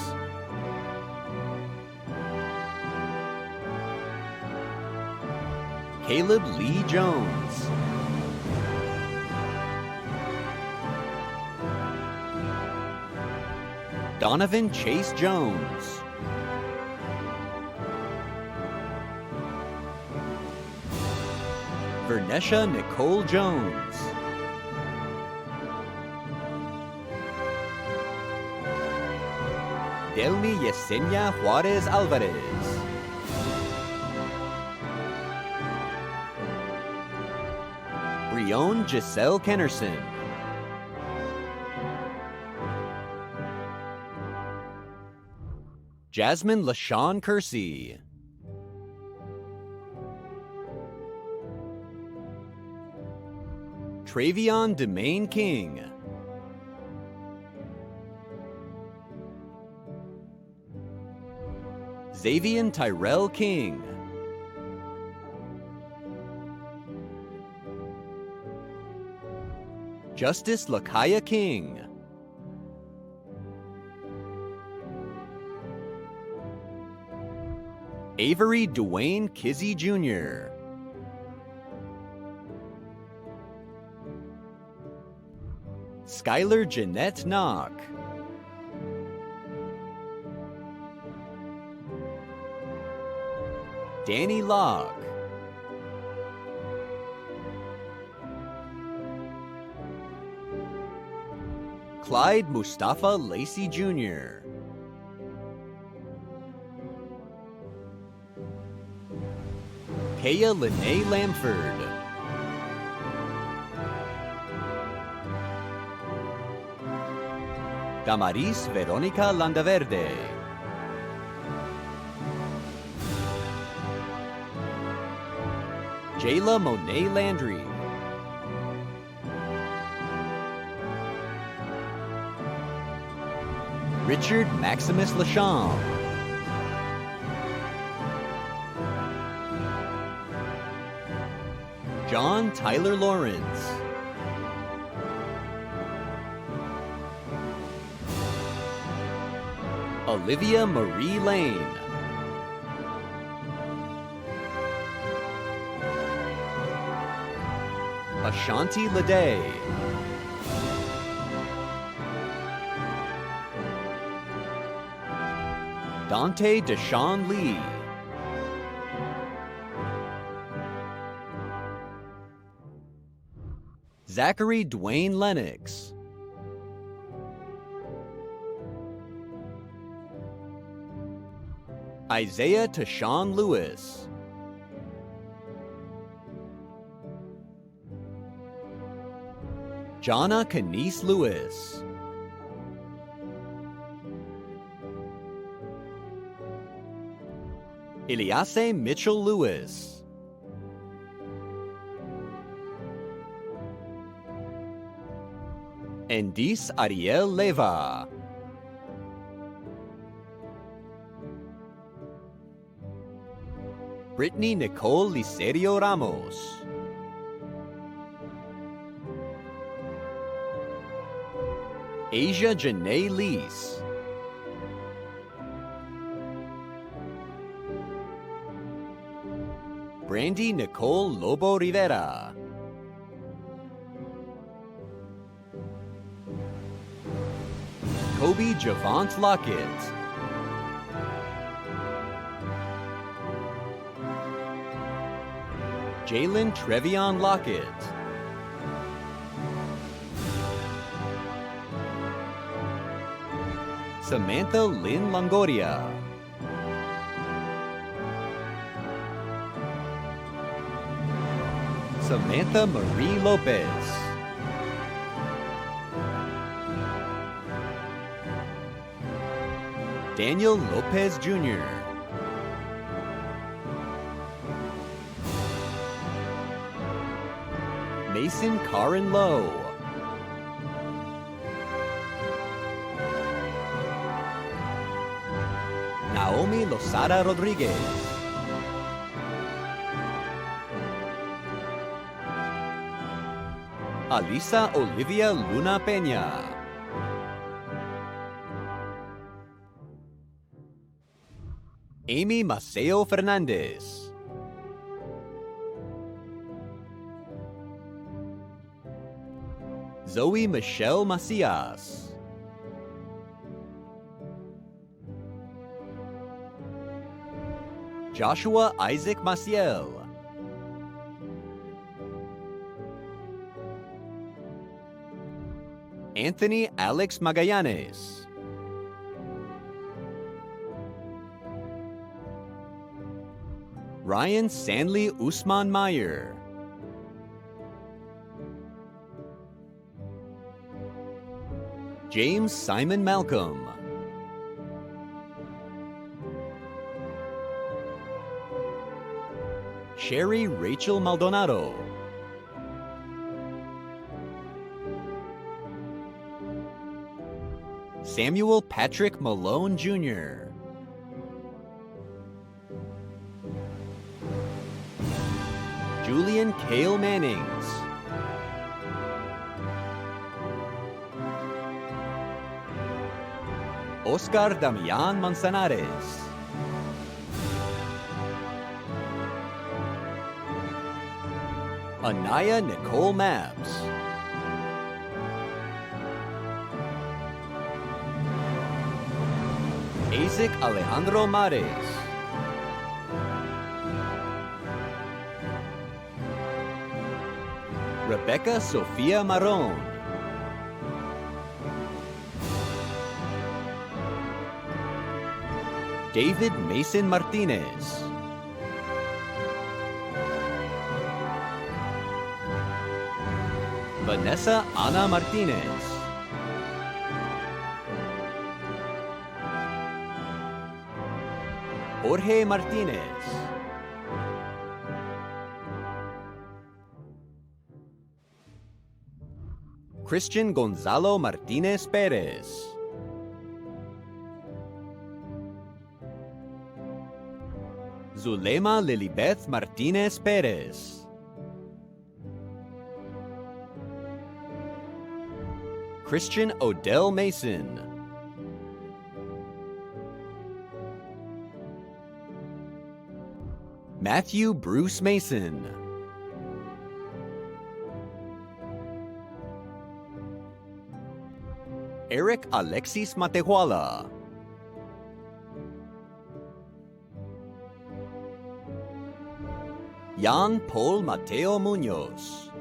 Caleb Lee Jones. Donovan Chase Jones. Vernesha Nicole Jones. Delmi Yesenia Juarez Alvarez. Brione Giselle Kennerson. Jasmine LaShawn Kersey. Travion Demaine King. Xavian Tyrell King. Justice Lakaya King. Avery Dwayne Kizzy Jr. Skylar Jeanette Knock. Danny Locke. Clyde Mustafa Lacey Jr. Kaya Lene Lamford. Damaris Veronica Landaverde. Jayla Monet Landry. Richard Maximus Lachambe. John Tyler Lawrence. Olivia Marie Lane. Ashanti Leday. Dante Deshawn Lee. Zachary Dwayne Lennox. Isaiah Tashawn Lewis. Jonna Kanice Lewis. Eliase Mitchell Lewis. Endis Ariel Leva. Brittany Nicole Licerio Ramos. Asia Janae Lees. Brandy Nicole Lobo Rivera. Kobe Javant Lockett. Jalen Trevion Lockett. Samantha Lynn Longoria. Samantha Marie Lopez. Daniel Lopez Jr. Mason Karin Lowe. Naomi Losada Rodriguez. Alisa Olivia Luna Peña. Amy Maceo Fernandez. Zoe Michelle Macias. Joshua Isaac Maciel. Anthony Alex Magallanes. Ryan Sanley Usman Meyer. James Simon Malcolm. Sherry Rachel Maldonado. Samuel Patrick Malone Jr. Julian Cale Mannings. Oscar Damian Manzanares. Anaya Nicole Mabs. Isaac Alejandro Mares. Rebecca Sofia Marron. David Mason Martinez. Vanessa Ana Martinez. Jorge Martinez. Christian Gonzalo Martinez Perez. Zulema Lilibeth Martinez Perez. Christian Odell Mason. Matthew Bruce Mason. Eric Alexis Matehuala. Jan Paul Mateo Munoz.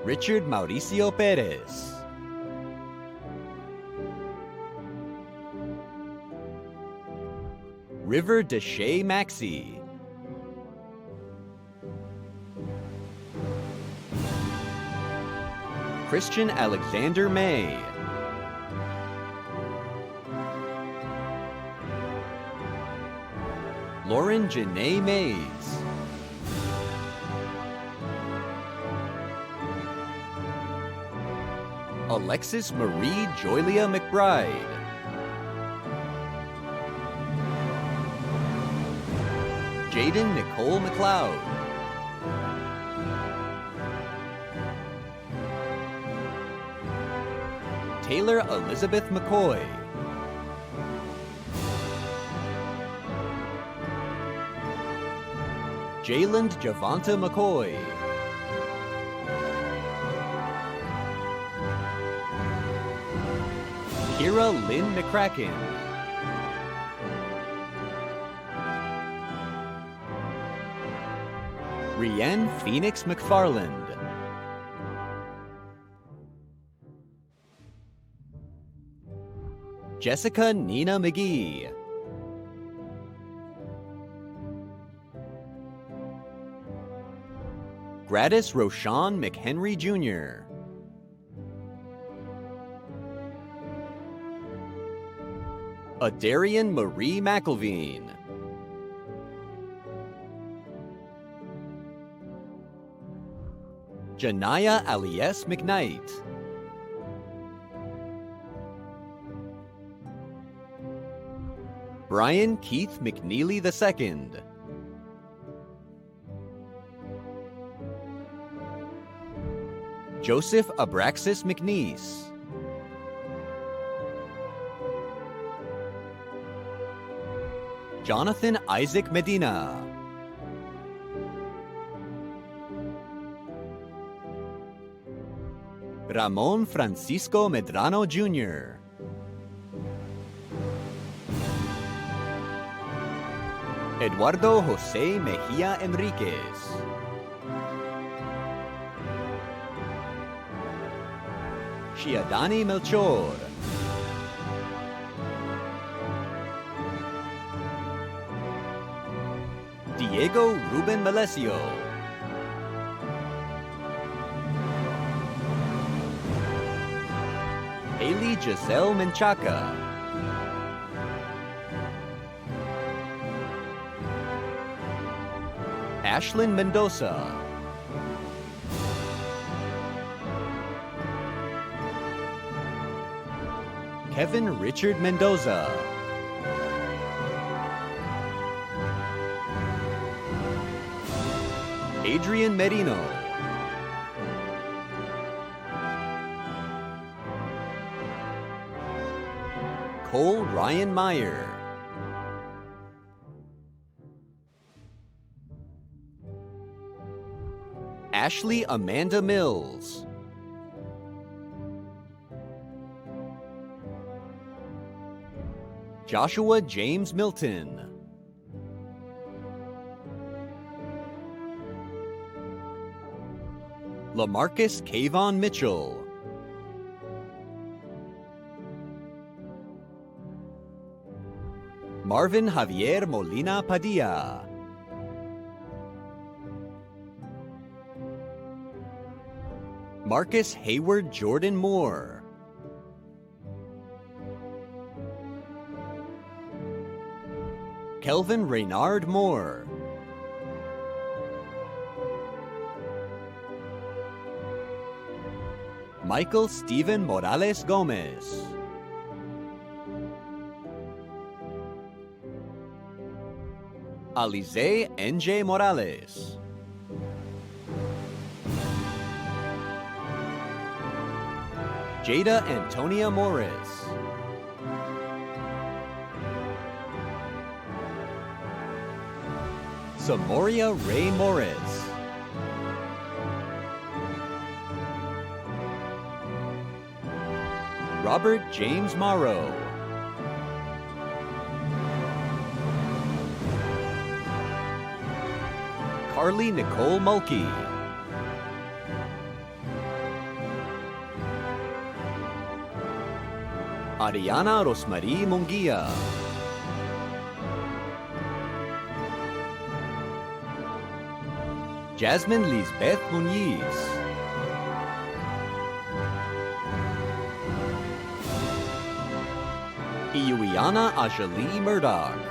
Richard Mauricio Perez. River Deshay Maxey. Christian Alexander May. Lauren Janae Mays. Alexis Marie Joylia McBride. Jaden Nicole McLeod. Taylor Elizabeth McCoy. Jayland Javonta McCoy. Kira Lynn McCracken. Rianne Phoenix McFarland. Jessica Nina McGee. Gradys Roshan McHenry Jr. Adarian Marie McElveen. Janaya Alias McKnight. Brian Keith McNeely II. Joseph Abraxas McNeese. Jonathan Isaac Medina. Ramon Francisco Medrano Jr. Eduardo Jose Mejia Enriquez. Shiadani Melchor. Diego Ruben Melesio. Haley Giselle Menchaca. Ashlyn Mendoza. Kevin Richard Mendoza. Adrian Merino. Cole Ryan Meyer. Ashley Amanda Mills. Joshua James Milton. LaMarcus Kayvon Mitchell. Marvin Javier Molina Padilla. Marcus Hayward Jordan Moore. Kelvin Reynard Moore. Michael Steven Morales Gomez. Alize N.J. Morales. Jada Antonia Morris. Samoria Ray Morris. Robert James Morrow. Carly Nicole Mulkey. Ariana Rosmarie Munguia. Jasmine Lisbeth Muniz. Iuiana Ajali Murdoch.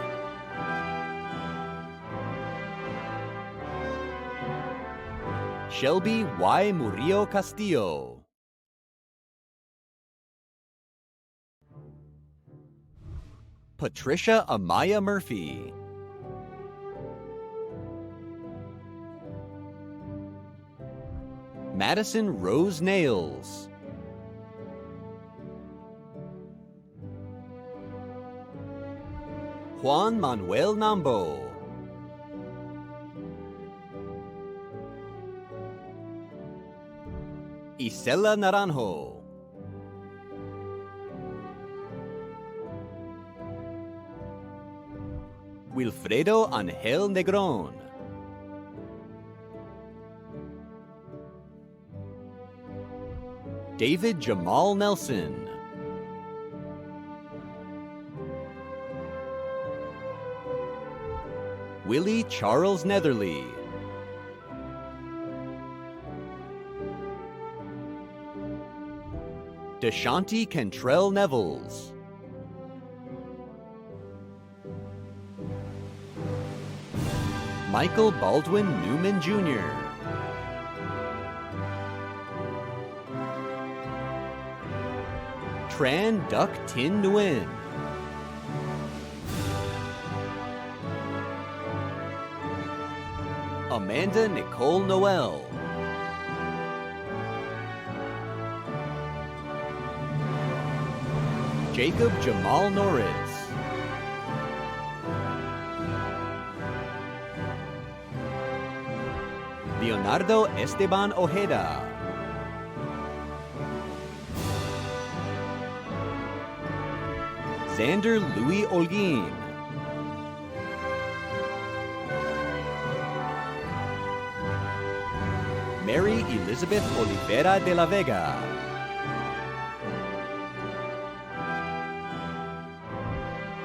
Shelby Y. Murillo Castillo. Patricia Amaya Murphy. Madison Rose Nails. Juan Manuel Nambo. Isela Naranjo. Wilfredo Angel Negron. David Jamal Nelson. Willie Charles Netherly. Deshanti Cantrell Nevels. Michael Baldwin Newman Jr. Tran Duck Tin Nguyen. Amanda Nicole Noel. Jacob Jamal Norris. Leonardo Esteban Ojeda. Xander Louis Olguin. Mary Elizabeth Oliveira de la Vega.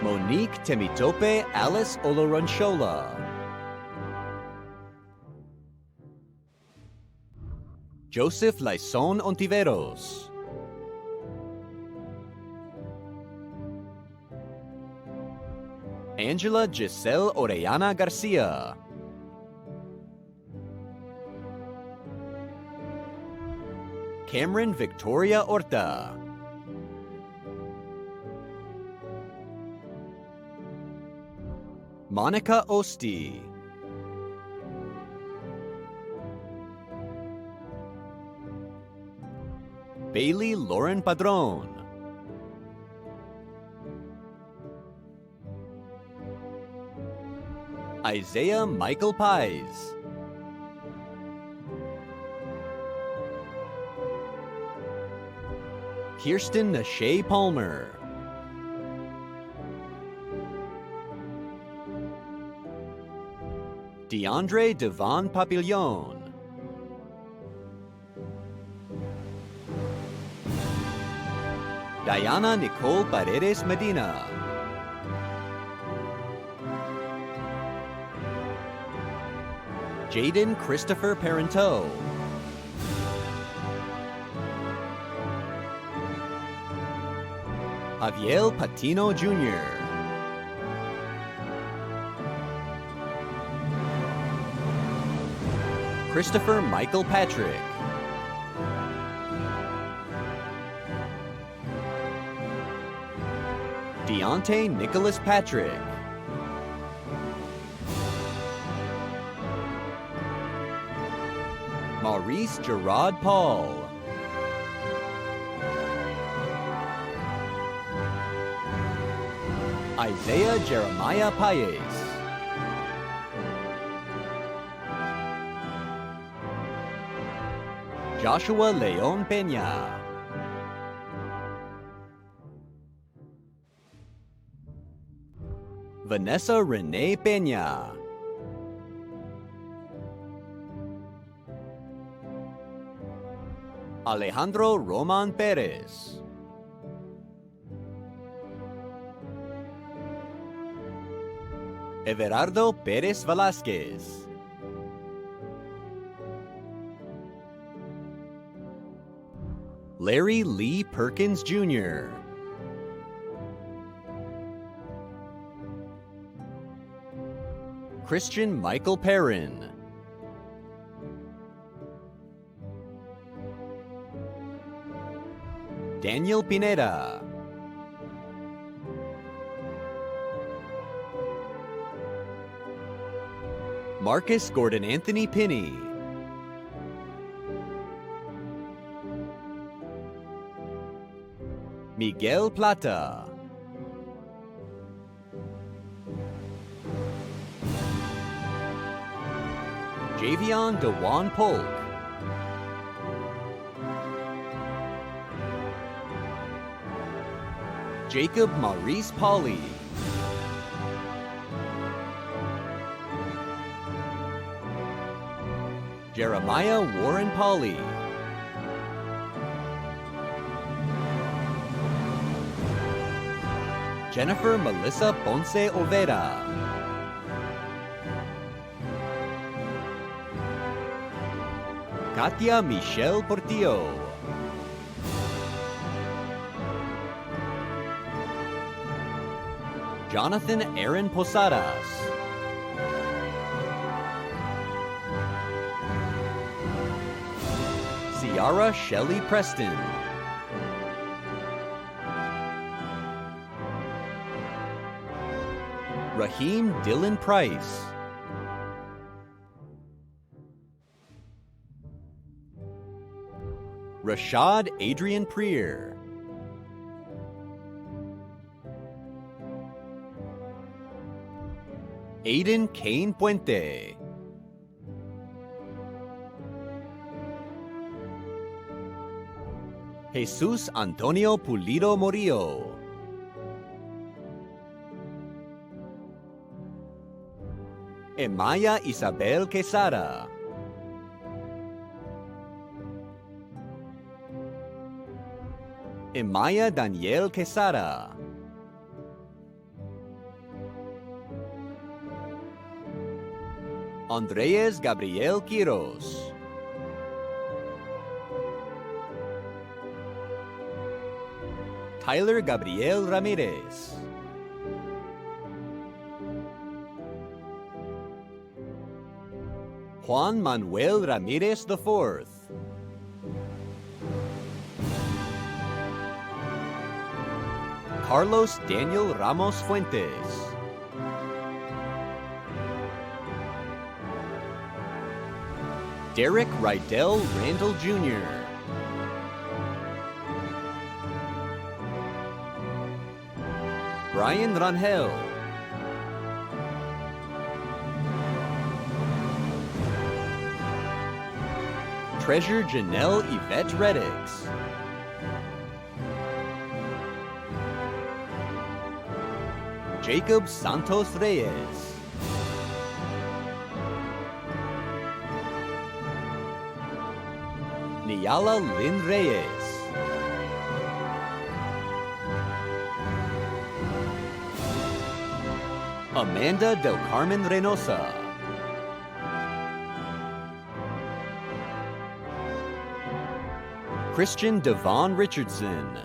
Monique Temitope Alice Oloronchola. Joseph Laison Ontiveros. Angela Giselle Orellana Garcia. Cameron Victoria Orta. Monica Osti. Bailey Lauren Padron. Isaiah Michael Pies. Kirsten Nashay Palmer. DeAndre Devon Papillon. Diana Nicole Paredes Medina. Jaden Christopher Parenteau. Javier Patino Jr. Christopher Michael Patrick. Deontay Nicholas Patrick. Maurice Gerard Paul. Isaiah Jeremiah Paez. Joshua Leon Peña. Vanessa Renee Peña. Alejandro Roman Perez. Everardo Pérez Velázquez. Larry Lee Perkins Jr. Christian Michael Perrin. Daniel Pineda. Marcus Gordon Anthony Pinney. Miguel Plata. Javion DeJuan Polk. Jacob Maurice Pauley. Jeremiah Warren Pauley. Jennifer Melissa Ponce Oveda. Katia Michelle Portillo. Jonathan Aaron Posadas. Ciara Shelley Preston. Raheem Dylan Price. Rashad Adrian Prier. Aiden Kane Puente. Jesus Antonio Pulido Morillo. Emaya Isabel Quesada. Emaya Daniel Quesada. Andrés Gabriel Quiros. Tyler Gabriel Ramirez. Juan Manuel Ramirez IV. Carlos Daniel Ramos Fuentes. Derek Rydell Randall Jr. Brian Rangel. Treasure Janelle Yvette Reddix. Jacob Santos Reyes. Niala Lynn Reyes. Amanda Del Carmen Reynosa. Christian Devon Richardson.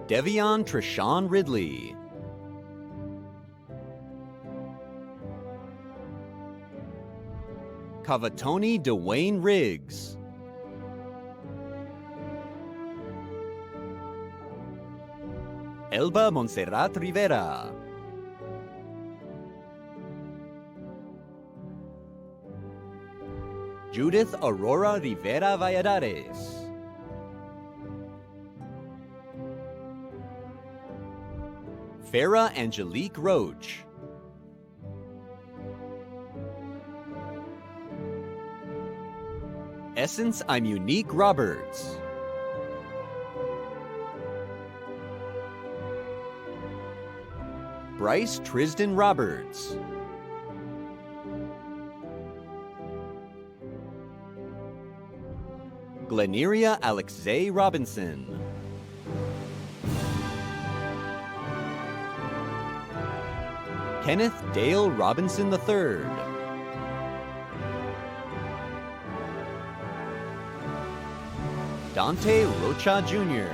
Devion Trishawn Ridley. Cavatoni Dwayne Riggs. Elba Montserrat Rivera. Judith Aurora Rivera Valladares. Farah Angelique Roach. Essence I'm Unique Roberts. Bryce Trisden Roberts. Gleneria Alexei Robinson. Kenneth Dale Robinson III. Dante Rocha Jr.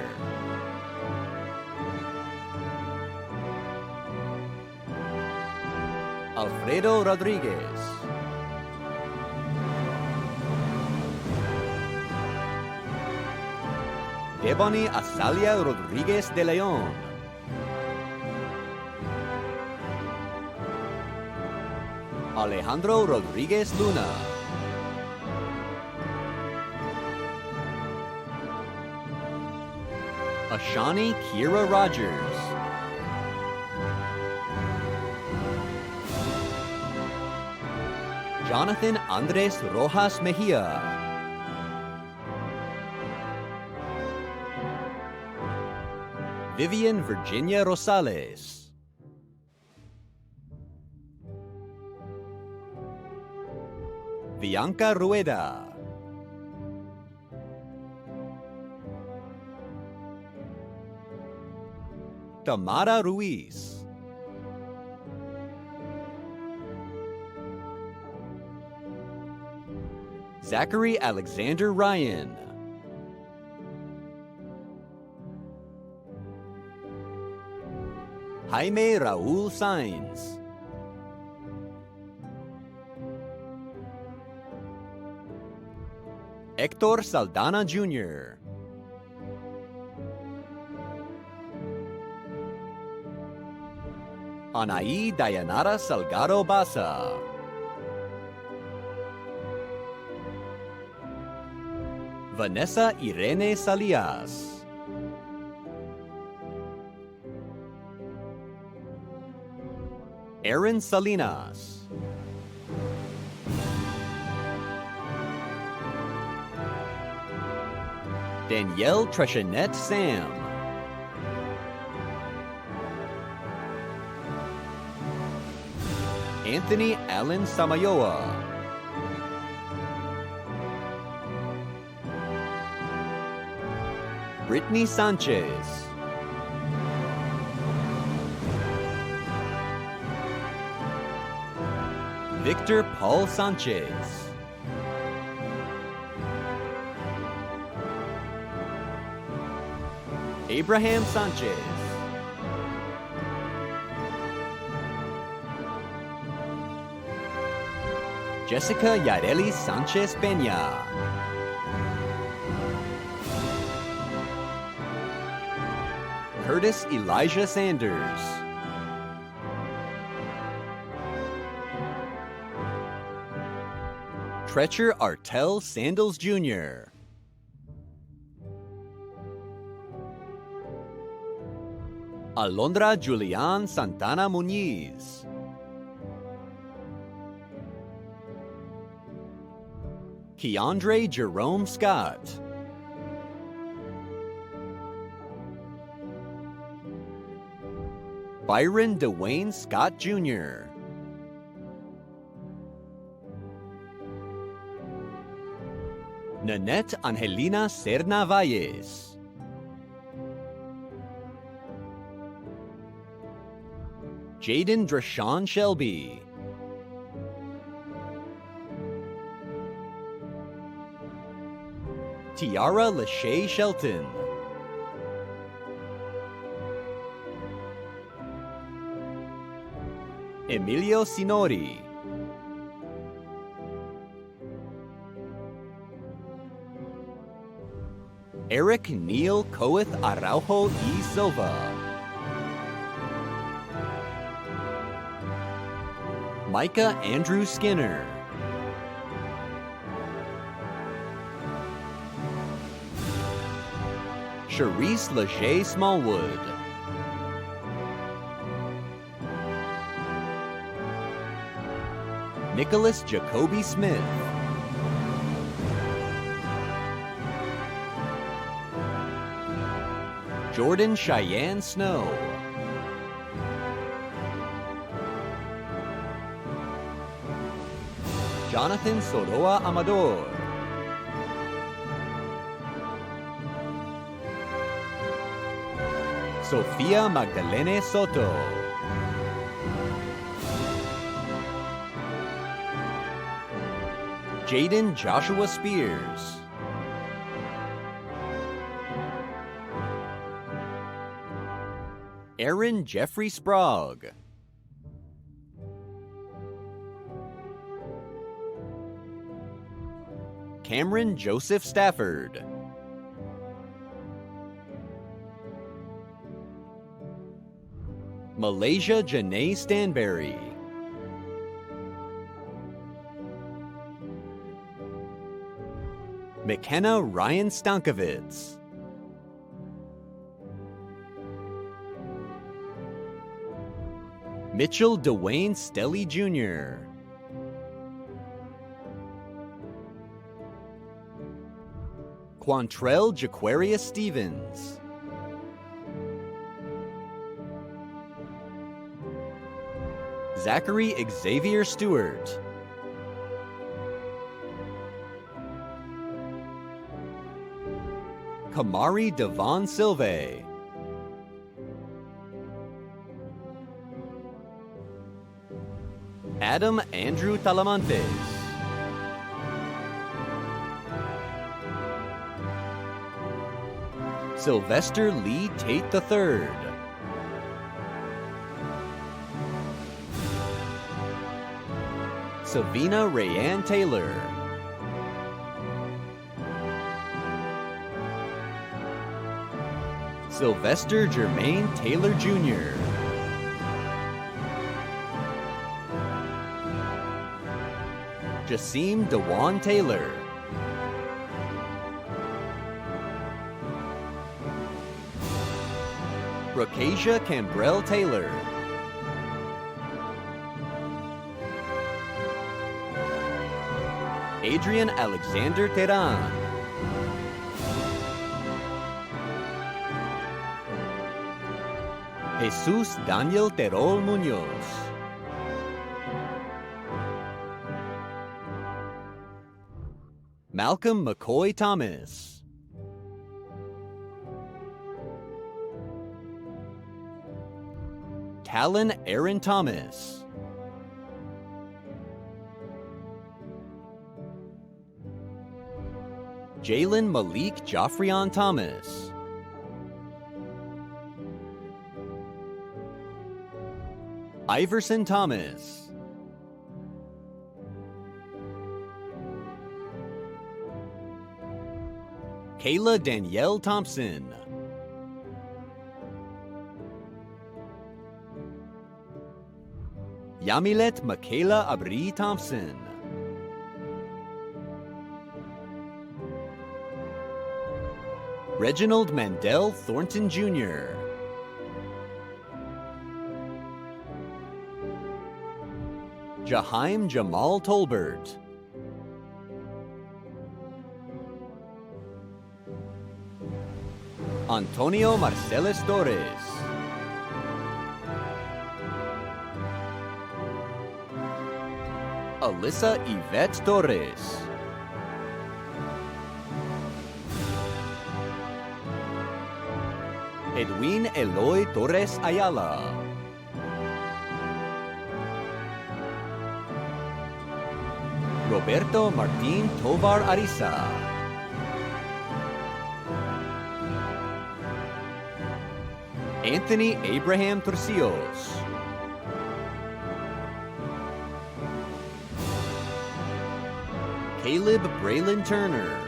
Alfredo Rodriguez. Ebony Azalia Rodriguez de Leon. Alejandro Rodriguez Luna. Ashani Kira Rogers. Jonathan Andres Rojas Mejia. Vivian Virginia Rosales. Bianca Rueda. Tamara Ruiz. Zachary Alexander Ryan. Jaime Raul Sainz. Hector Saldana Jr. Anaí Dayanara Salgado Basa. Vanessa Irene Salias. Aaron Salinas. Danielle Treshanet Sam. Anthony Allen Samayoa. Brittany Sanchez. Victor Paul Sanchez. Abraham Sanchez. Jessica Yareli Sanchez Peña. Curtis Elijah Sanders. Treacher Artel Sandals Jr. Alondra Julian Santana Muñiz. Keandre Jerome Scott. Byron Dwayne Scott Jr. Nanette Angelina Serna Valles. Jaden Drashawn Shelby. Tiara Lachey Shelton. Emilio Sinori. Eric Neil Coeth Araujo E. Silva. Micah Andrew Skinner. Charisse Leger Smallwood. Nicholas Jacoby Smith. Jordan Cheyenne Snow. Jonathan Soroa Amador. Sofia Magdalene Soto. Jaden Joshua Spears. Aaron Jeffrey Sprague. Cameron Joseph Stafford. Malaysia Janae Stanberry. McKenna Ryan Stankovitz. Mitchell Dwayne Stelly Jr. Quantrell Jaquarius Stevens. Zachary Xavier Stewart. Kamari Devon Silve. Adam Andrew Talamantes. Sylvester Lee Tate III. Savina Rayanne Taylor. Sylvester Jermaine Taylor Jr. Jasim Dewan Taylor. Rakesia Cambrell Taylor. Adrian Alexander Teran. Jesus Daniel Terol Munoz. Malcolm McCoy Thomas. Talon Aaron Thomas. Jalen Malik Joffrion Thomas. Iverson Thomas. Kayla Danielle Thompson. Yamilet Michaela Abri Thompson. Reginald Mandel Thornton Jr. Jaheim Jamal Tolbert. Antonio Marceles Torres. Alyssa Yvette Torres. Edwin Eloy Torres Ayala. Roberto Martin Tovar Ariza. Anthony Abraham Turcios. Caleb Braylon Turner.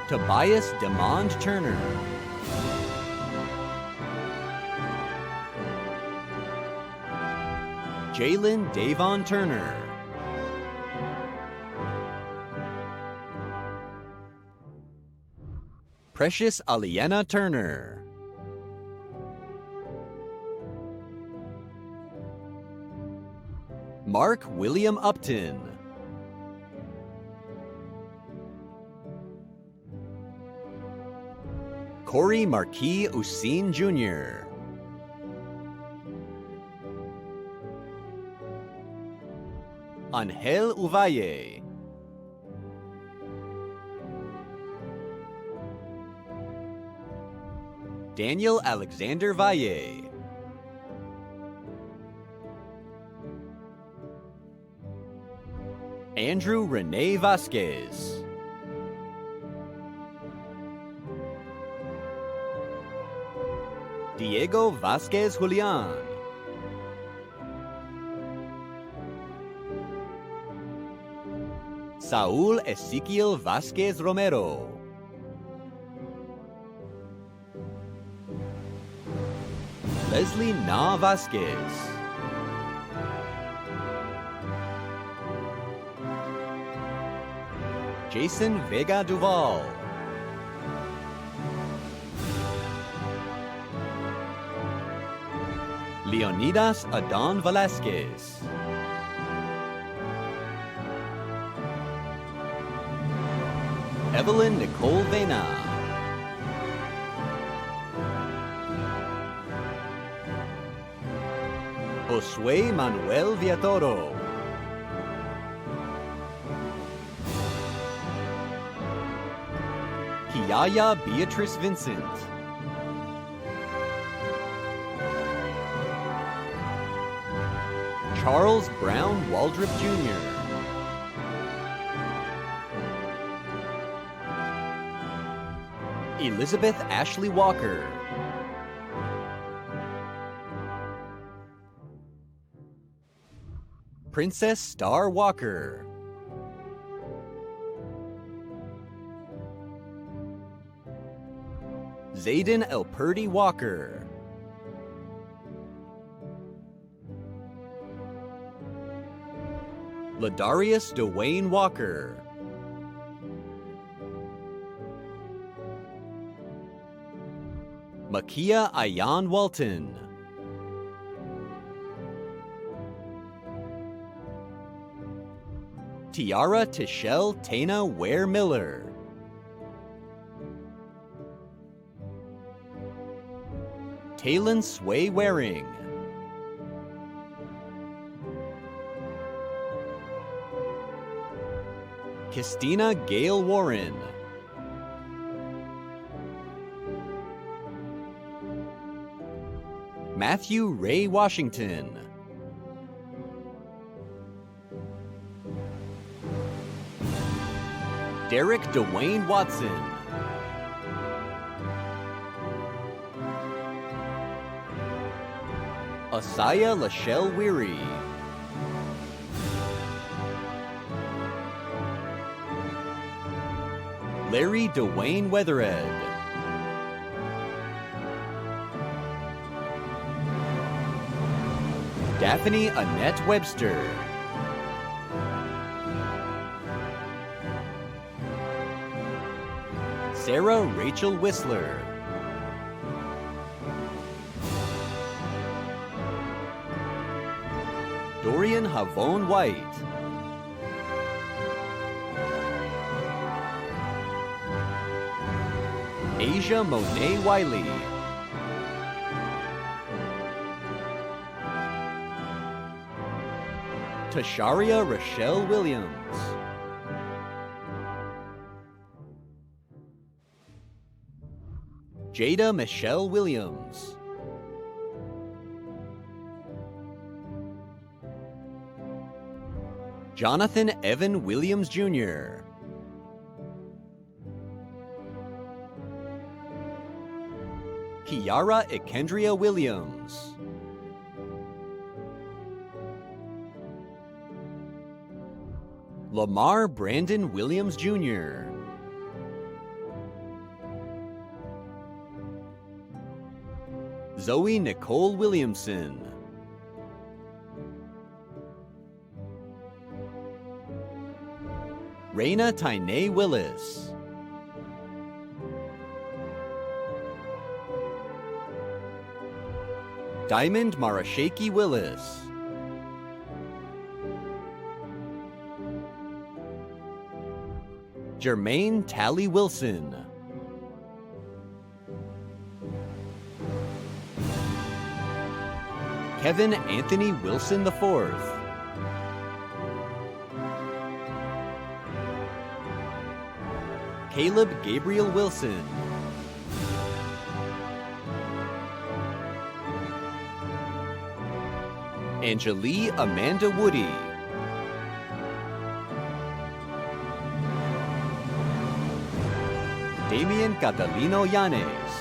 Tobias Demond Turner. Jalen Davon Turner. Precious Aliena Turner. Mark William Upton. Corey Marquis Usin Jr. Angel Uvalle. Daniel Alexander Valle. Andrew Rene Vasquez. Diego Vasquez Julian. Saúl Ezequiel Vasquez Romero. Leslie Na Vasquez. Jason Vega Duval. Leonidas Adon Velasquez. Evelyn Nicole Vena. Josue Manuel Villatoro. Kiaya Beatrice Vincent. Charles Brown Waldrop Jr. Elizabeth Ashley Walker. Princess Star Walker. Zayden Elpurdy Walker. Ladarius Dwayne Walker. Makia Ayan Walton. Tiara Tishelle Tana Ware Miller. Talon Sway Waring. Christina Gale Warren. Matthew Ray Washington. Derek Dwayne Watson. Asaya Lachelle Weary. Larry Dwayne Weathered. Daphne Annette Webster. Sarah Rachel Whistler. Dorian Havone White. Asia Monet Wiley. Tasharia Rochelle Williams. Jada Michelle Williams. Jonathan Evan Williams Jr. Kiara Ekendria Williams. Lamar Brandon Williams Jr. Zoe Nicole Williamson. Raina Tyne Willis. Diamond Marashaki Willis. Jermaine Tally Wilson. Kevin Anthony Wilson IV. Caleb Gabriel Wilson. Angelie Amanda Woody. Damian Catalino Yanes.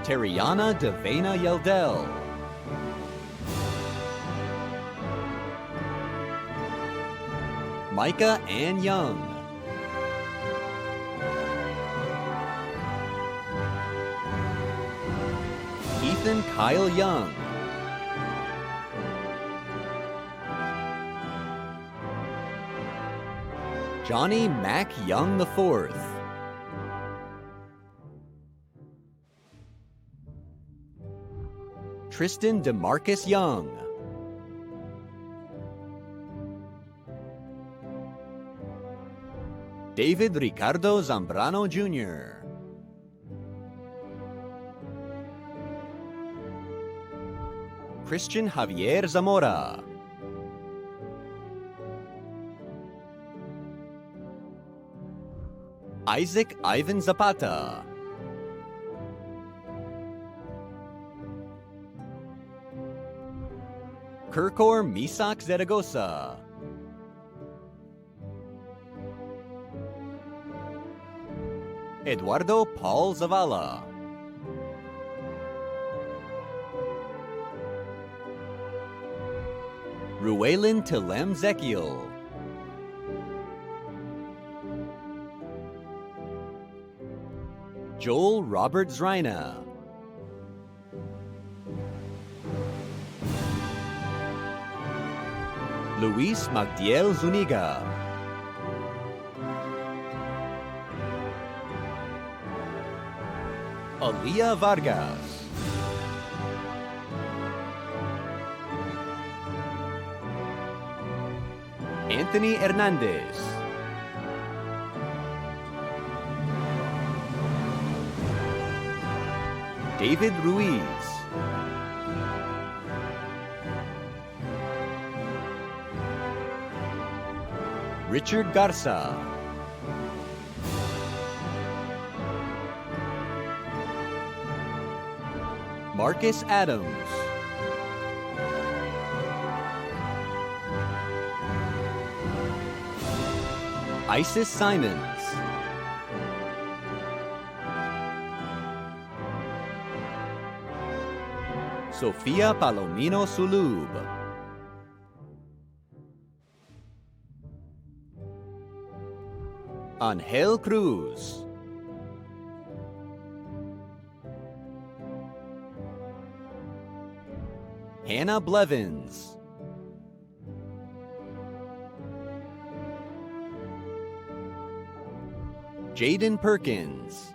Terriana Devena Yeldell. Micah Ann Young. Ethan Kyle Young. Johnny Mack Young IV. Tristan DeMarcus Young. David Ricardo Zambrano Jr. Christian Javier Zamora. Isaac Ivan Zapata. Kirkor Misak Zaragoza. Eduardo Paul Zavala. Ruelin Tilem Zekiel. Joel Robert Zrina. Luis Magdiel Zuniga. Alia Vargas. Anthony Hernandez. David Ruiz. Richard Garza. Marcus Adams. Isis Simons. Sofia Palomino Sulub. Angel Cruz. Hannah Blevins. Jaden Perkins.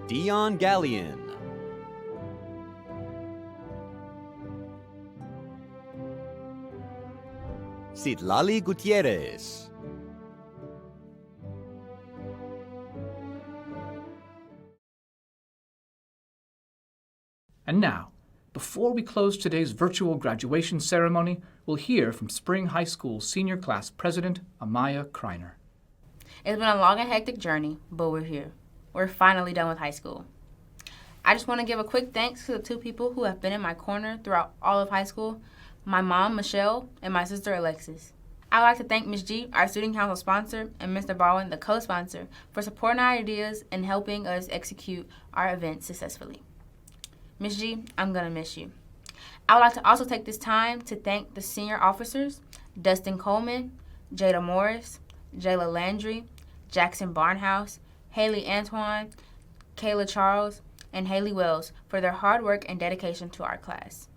Dion Gallion. Citlali Gutierrez. And now, before we close today's virtual graduation ceremony, we'll hear from Spring High School Senior Class President Amaya Kreiner. It's been a long and hectic journey, but we're here. We're finally done with high school. I just want to give a quick thanks to the two people who have been in my corner throughout all of high school, my mom, Michelle, and my sister, Alexis. I would like to thank Ms. G, our student council sponsor, and Mr. Baldwin, the co-sponsor, for supporting our ideas and helping us execute our event successfully. Ms. G, I'm going to miss you. I would like to also take this time to thank the senior officers, Dustin Coleman, Jada Morris, Jayla Landry, Jackson Barnhouse, Haley Antoine, Kayla Charles, and Haley Wells for their hard work and dedication to our class.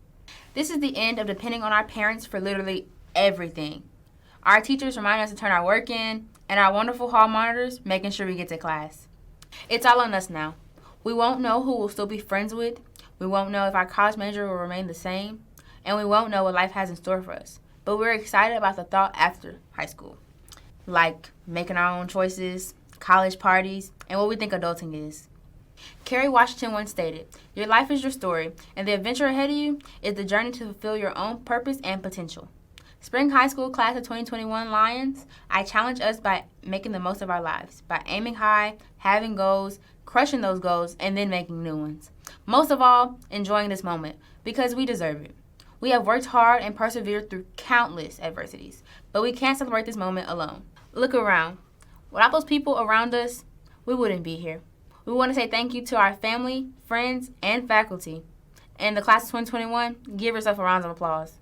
This is the end of depending on our parents for literally everything. Our teachers remind us to turn our work in, and our wonderful hall monitors making sure we get to class. It's all on us now. We won't know who we'll still be friends with. We won't know if our college major will remain the same, and we won't know what life has in store for us. But we're excited about the thought after high school, like making our own choices, college parties, and what we think adulting is. Kerry Washington once stated, "Your life is your story, and the adventure ahead of you is the journey to fulfill your own purpose and potential." Spring High School Class of 2021 Lions, I challenge us by making the most of our lives, by aiming high, having goals, crushing those goals, and then making new ones. Most of all, enjoying this moment, because we deserve it. We have worked hard and persevered through countless adversities, but we can't celebrate this moment alone. Look around. Without those people around us, we wouldn't be here. We want to say thank you to our family, friends, and faculty. And the Class of 2021, give yourself a round of applause.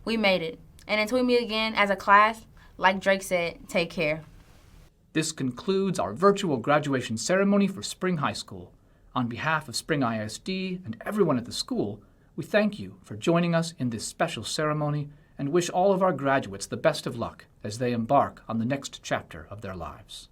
We made it. And until we meet again as a class, like Drake said, take care. This concludes our virtual graduation ceremony for Spring High School. On behalf of Spring ISD and everyone at the school, we thank you for joining us in this special ceremony and wish all of our graduates the best of luck as they embark on the next chapter of their lives.